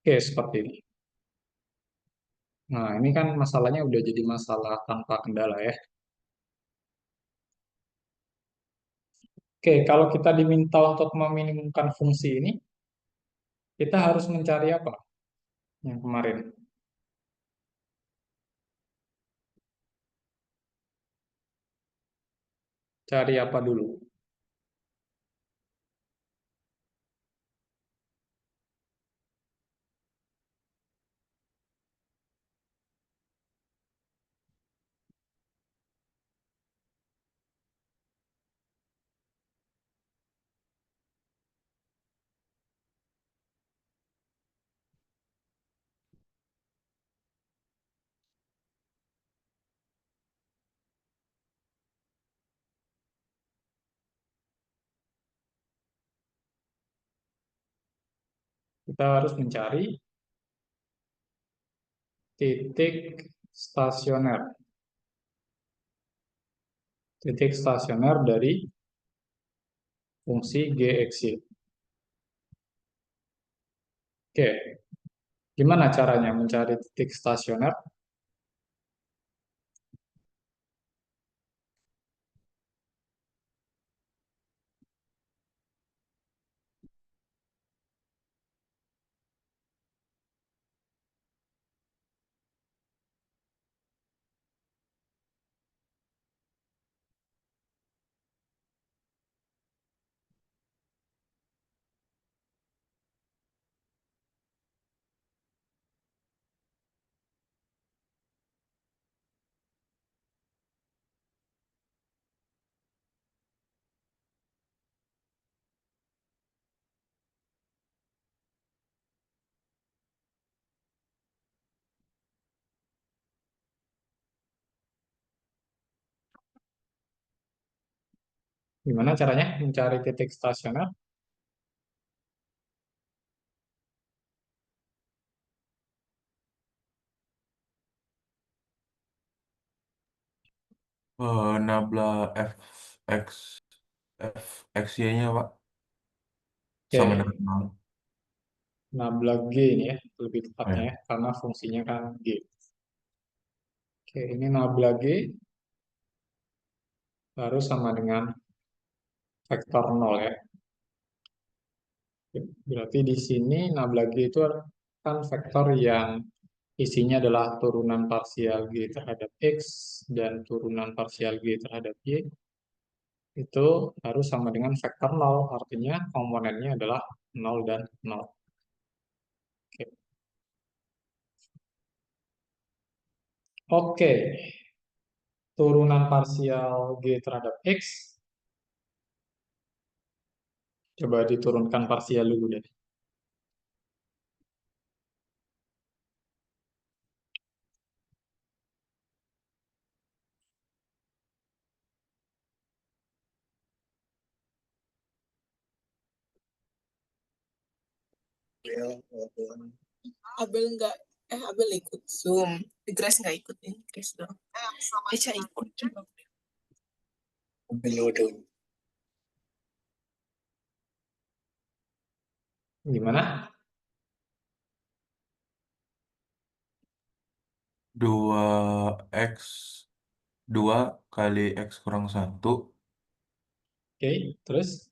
Oke, seperti ini. Nah, ini kan masalahnya udah jadi masalah tanpa kendala ya. Oke, kalau kita diminta untuk meminimumkan fungsi ini, kita harus mencari apa? Yang kemarin. Cari apa dulu? Kita harus mencari titik stasioner. Titik stasioner dari fungsi gxy. Oke, gimana caranya mencari titik stasioner? Gimana caranya mencari titik stasioner? Nabla X Y-nya Pak sama Oke, dengan 0. nabla G ini ya, lebih Oh, tepatnya ya. ya, karena fungsinya kan G. Oke, ini nabla G baru sama dengan vektor 0 ya. Berarti di sini nabla G itu kan vektor yang isinya adalah turunan parsial G terhadap X dan turunan parsial G terhadap Y. Itu harus sama dengan vektor 0, artinya komponennya adalah 0 dan 0. Oke. Oke, turunan parsial G terhadap X, coba diturunkan parsial dulu deh. Abel nggak Abel ikut Zoom. Grace nggak ikut nih, Grace dong. Echa ikut. Gimana? 2 kali X kurang 1 Oke, terus?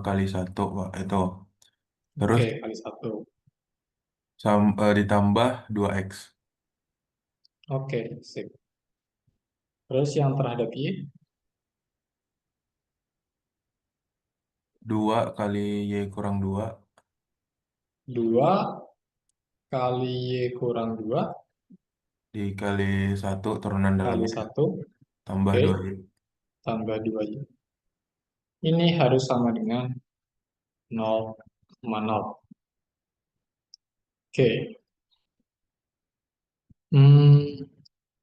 kali 1 Pak. Itu. Terus Oke, kali 1. ditambah 2X. Oke, sip. Terus yang terhadap Y, 2 kali Y kurang 2 2 kali Y kurang 2 dikali 1 turunan dalam kali Y 1, tambah oke, 2Y. tambah 2Y. Ini harus sama dengan 0,0. Oke, hmm,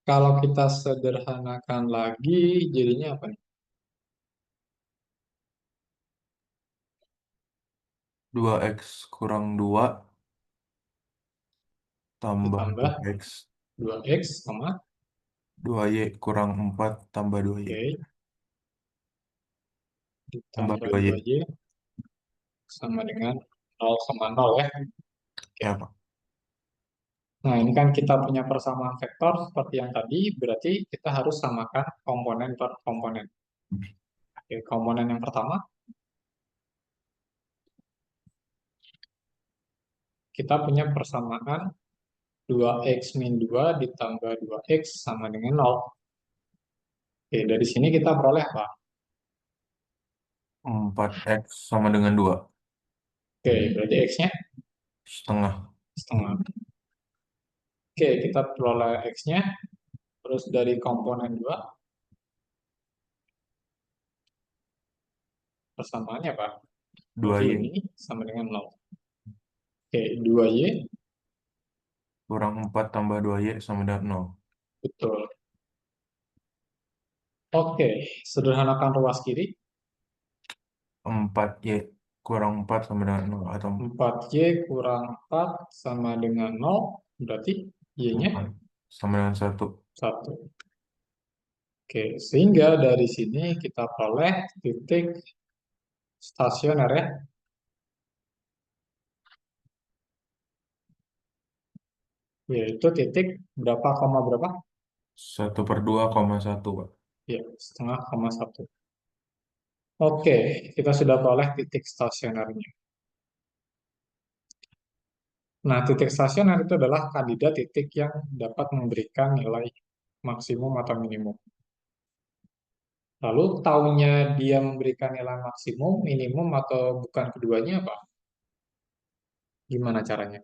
kalau kita sederhanakan lagi, jadinya apa nih? 2X kurang 2 tambah Ditambah 2X 2X, sama, 2Y kurang 4 tambah 2Y oke, tambah ditambah 2Y. 2Y, sama dengan 0,0 ya. Oke. Ya Pak. Nah, ini kan kita punya persamaan vektor seperti yang tadi, berarti kita harus samakan komponen per komponen. Oke, komponen yang pertama, kita punya persamaan 2x min 2 ditambah 2x sama dengan 0. Oke, dari sini kita peroleh apa? 4X sama dengan 2 Oke, berarti x-nya setengah. setengah. Oke, kita peroleh x-nya, terus dari komponen 2, persamaannya apa? Berarti 2Y ini sama dengan 0. Oke, 2y, kurang 4 tambah 2Y sama dengan 0. betul. Oke, sederhanakan ruas kiri, 4Y kurang 4 sama dengan 0 atau 4y kurang 4 sama dengan 0, berarti y-nya 4 sama dengan 1. 1. Oke, sehingga dari sini kita peroleh titik stasioner ya, yaitu titik berapa koma berapa? 1/2,1 Pak. Ya, setengah koma 1. Oke, kita sudah peroleh titik stasionernya. Nah, titik stasioner itu adalah kandidat titik yang dapat memberikan nilai maksimum atau minimum. Lalu, taunya dia memberikan nilai maksimum, minimum, atau bukan keduanya apa? Gimana caranya?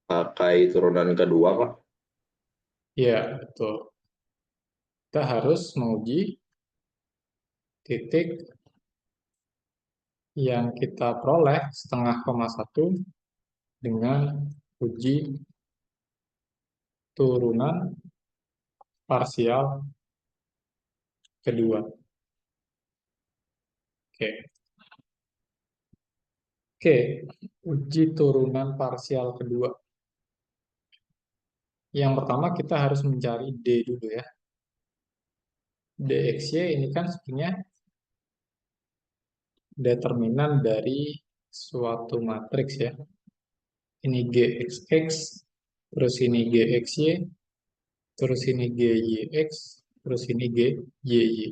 Pakai turunan kedua, Pak. Ya, betul. kita harus menguji titik yang kita peroleh setengah koma satu dengan uji turunan parsial kedua. Oke. Oke, uji turunan parsial kedua. Yang pertama kita harus mencari D dulu ya. DXY ini kan sebenarnya determinan dari suatu matriks ya. Ini GXX, terus ini GXY, terus ini GYX, terus ini GYY.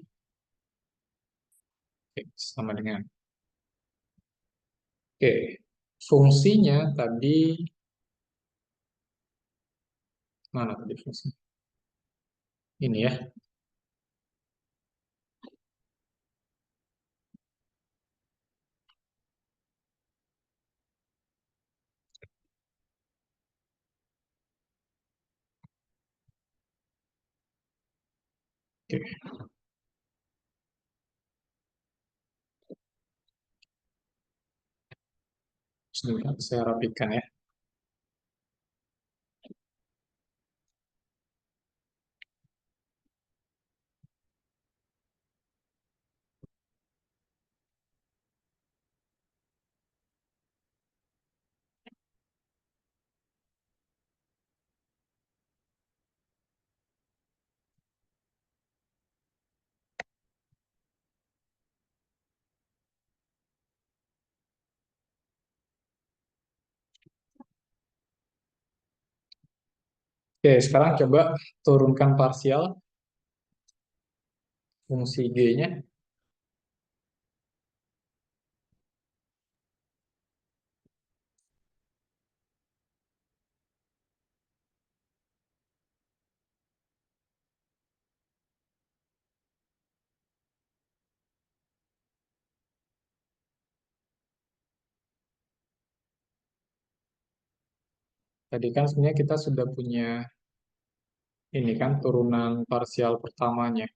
Oke, sama dengan. Oke, fungsinya tadi, mana tadi fungsinya? Ini ya. Oke. Sebentar, saya rapikan ya. Oke, sekarang coba turunkan parsial fungsi G-nya. Tadi kan sebenarnya kita sudah punya ini kan turunan parsial pertamanya.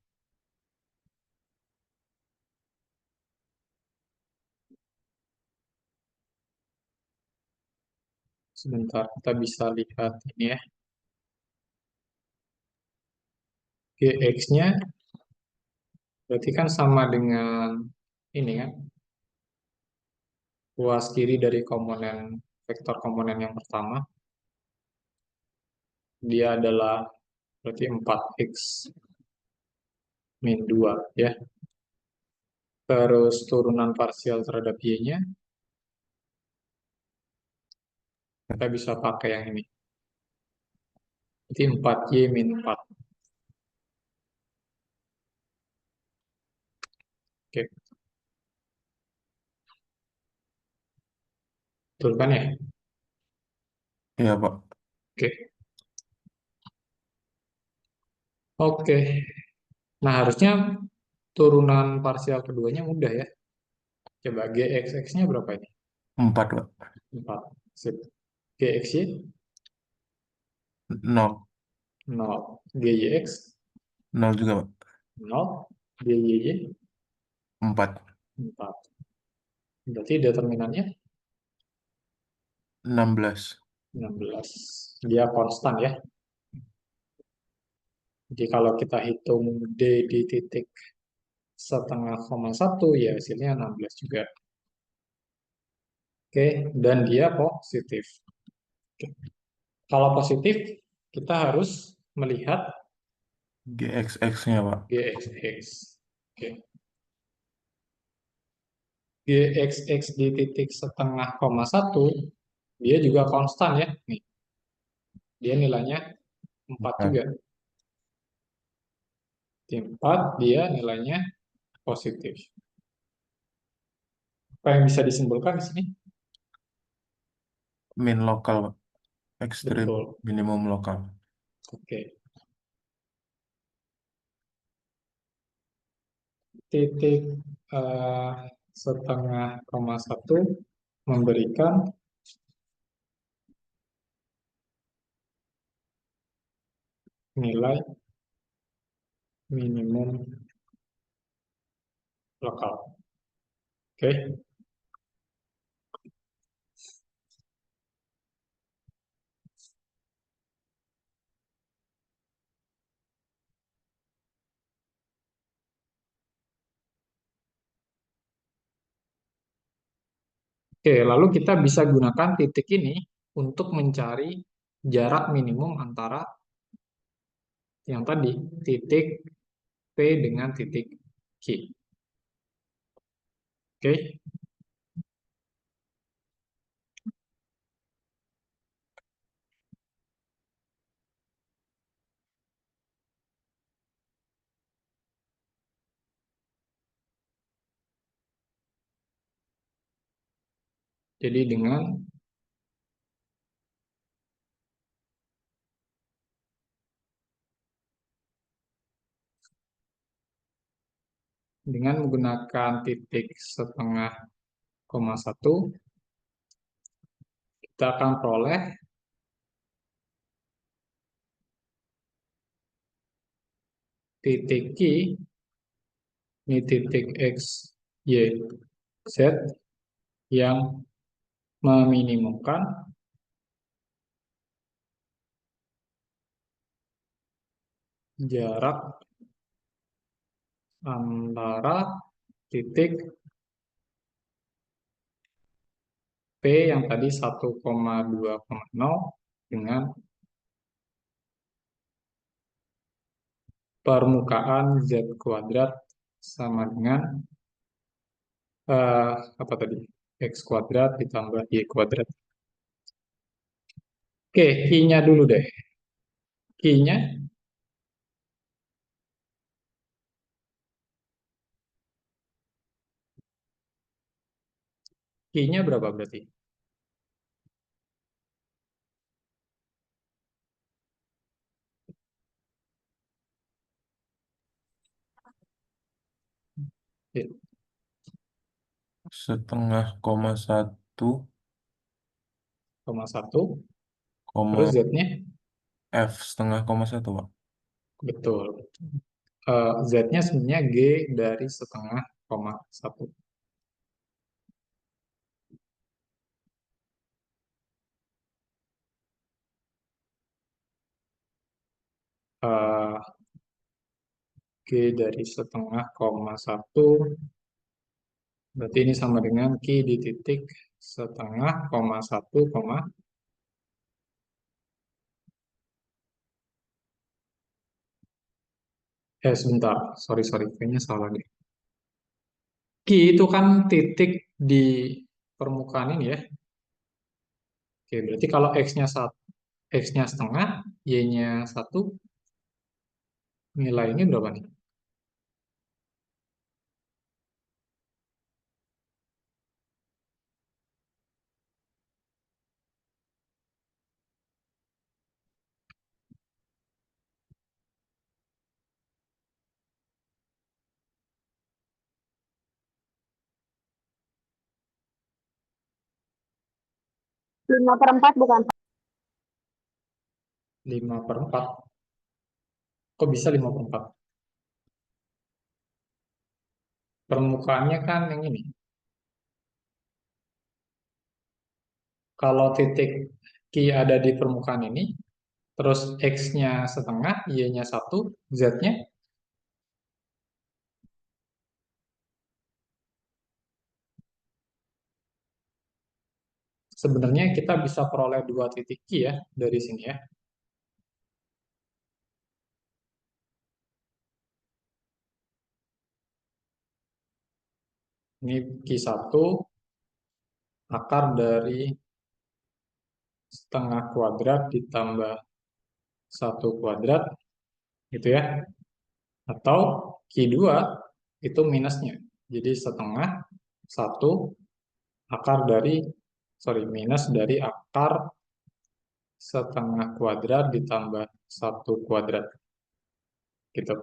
Sebentar, kita bisa lihat ini ya. GX-nya berarti kan sama dengan ini kan, ruas kiri dari komponen vektor komponen yang pertama. Dia adalah berarti 4x min 2 ya. Terus turunan parsial terhadap Y-nya kita bisa pakai yang ini. Jadi 4Y min 4. Oke, betul kan ya? Iya, Pak. Oke. Oke. Nah, harusnya turunan parsial keduanya mudah ya. Coba GXX-nya berapa ini? 4, Pak. 4. Sip. GXY 0. 0. GYX 0 juga, Pak. 0. GYY 4. 4. Berarti determinannya 16. 16. Dia konstan ya. Jadi kalau kita hitung D di titik setengah koma satu, ya hasilnya 16 juga. Oke, dan dia positif. Oke. Kalau positif, kita harus melihat GXX-nya, Pak. GXX. Oke. GXX di titik setengah koma satu, dia juga konstan ya. Nih, dia nilainya 4 juga. 4, dia nilainya positif. Apa yang bisa disimpulkan di sini? Min lokal, Pak. Ekstrim Betul. minimum lokal. Oke. Titik eh, setengah koma satu memberikan nilai minimum lokal. Oke. Oke, lalu kita bisa gunakan titik ini untuk mencari jarak minimum antara yang tadi, titik P dengan titik Q. Oke, jadi dengan menggunakan titik setengah koma satu, kita akan peroleh titik Q, ini titik X, Y, Z, yang meminimumkan jarak antara titik P yang tadi 1,2,0 dengan permukaan Z kuadrat sama dengan apa tadi? X kuadrat ditambah Y kuadrat. Oke, Q-nya dulu deh. Q-nya Q-nya berapa berarti? Ya, Setengah koma satu, koma satu. koma Terus Z-nya F setengah koma satu, Pak. betul. Z-nya sebenarnya G dari setengah koma satu. Eh, G dari setengah koma satu. Berarti ini sama dengan Q di titik setengah koma satu koma. Sebentar, sorry, kayaknya salah deh. Q itu kan titik di permukaan ini ya. Oke, berarti kalau X-nya setengah, Y-nya satu, nilainya berapa nih? Lima per empat bukan? 5/4. Kok bisa 5/4? Permukaannya kan yang ini. Kalau titik Q ada di permukaan ini, terus X-nya setengah, Y-nya satu, Z-nya sebenarnya kita bisa peroleh dua titik Q ya dari sini ya. Ini Q1 akar dari setengah kuadrat ditambah satu kuadrat gitu ya. Atau Q2 itu minusnya. Jadi setengah satu akar dari minus dari akar setengah kuadrat ditambah satu kuadrat gitu.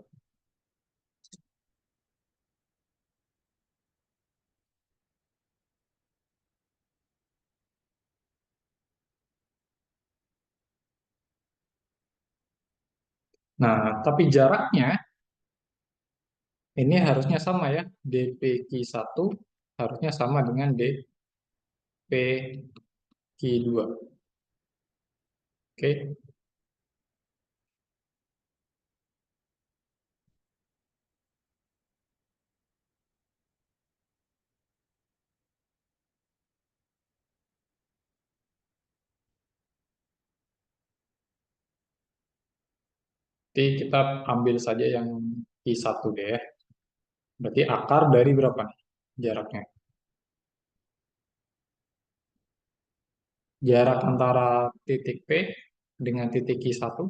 Nah, tapi jaraknya Ini harusnya sama ya. dpq1 harusnya sama dengan dpq2. Oke. Jadi kita ambil saja yang Q1 deh ya. Berarti akar dari berapa nih jaraknya? Jarak antara titik P dengan titik Q1.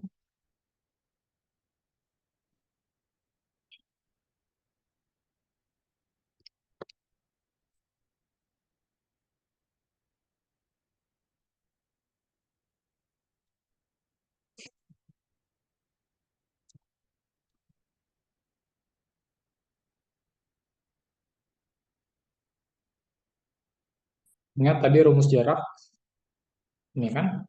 Ingat tadi rumus jarak, ini kan?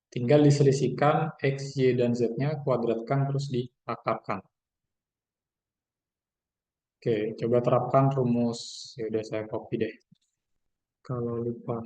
Tinggal diselisihkan X, Y, dan Z-nya, kuadratkan, terus diakarkan. Oke, coba terapkan rumus. Ya udah saya copy deh. Kalau lupa.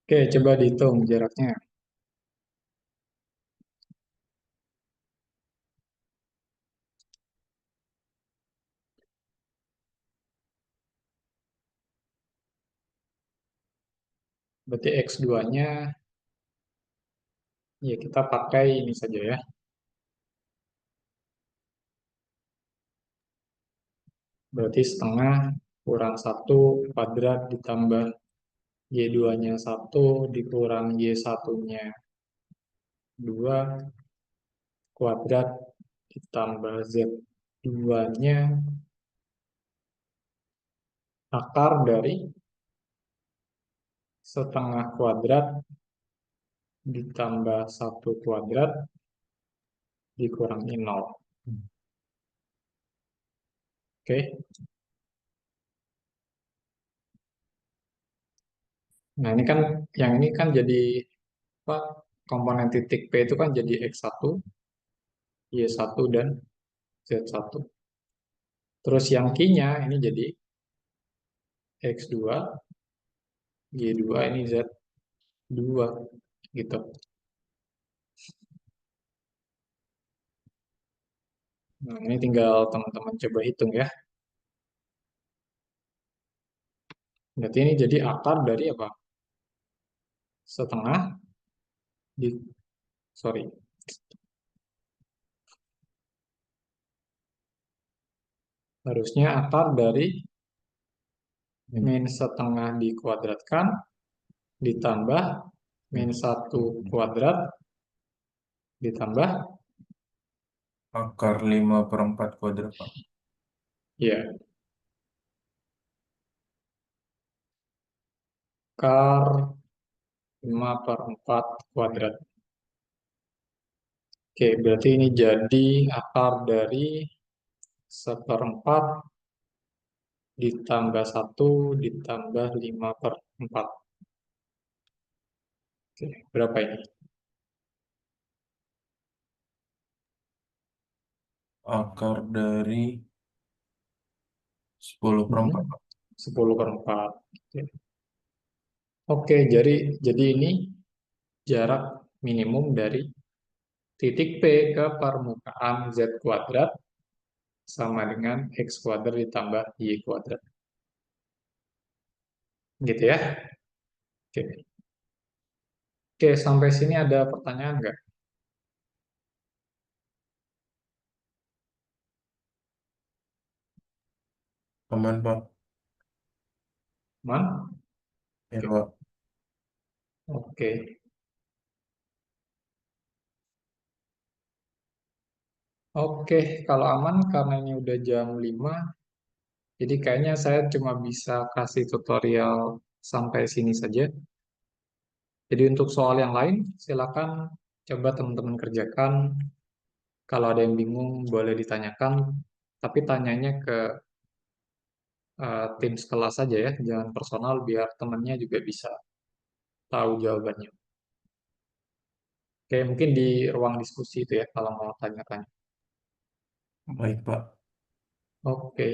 Oke, coba dihitung jaraknya. Berarti X2-nya, ya kita pakai ini saja ya. Berarti setengah kurang 1 kuadrat ditambah Y2-nya 1 dikurang Y1-nya 2 kuadrat ditambah Z2-nya akar dari setengah kuadrat ditambah 1 kuadrat dikurangi 0. Oke. Nah, ini kan yang ini kan jadi apa? Komponen titik P itu kan jadi X1, Y1 dan Z1. Terus yang Q-nya ini jadi X2, Y2 ini Z2 gitu. Nah, ini tinggal teman-teman coba hitung ya. Berarti ini jadi akar dari apa? Setengah di sorry. Harusnya akar dari min setengah dikuadratkan ditambah min 1 kuadrat ditambah Akar 5/4 kuadrat, Pak. ya akar 5/4 kuadrat. Oke, berarti ini jadi akar dari 1/4 ditambah 1 ditambah 5/4. Oke, berapa ini? Akar dari 10/4, Pak. 10/4. Oke, jadi ini jarak minimum dari titik P ke permukaan Z kuadrat sama dengan X kuadrat ditambah Y kuadrat. Gitu ya. Oke. Oke, sampai sini ada pertanyaan nggak? Aman, Pak. Man? Ya, Pak. Oke. Oke, kalau aman karena ini udah jam 5, jadi kayaknya saya cuma bisa kasih tutorial sampai sini saja. Jadi untuk soal yang lain, silakan coba teman-teman kerjakan. Kalau ada yang bingung, boleh ditanyakan, tapi tanyanya ke tim sekelas saja ya, jangan personal biar temannya juga bisa tahu jawabannya. Oke, mungkin di ruang diskusi itu ya kalau mau tanya-tanya. Baik, Pak. Oke.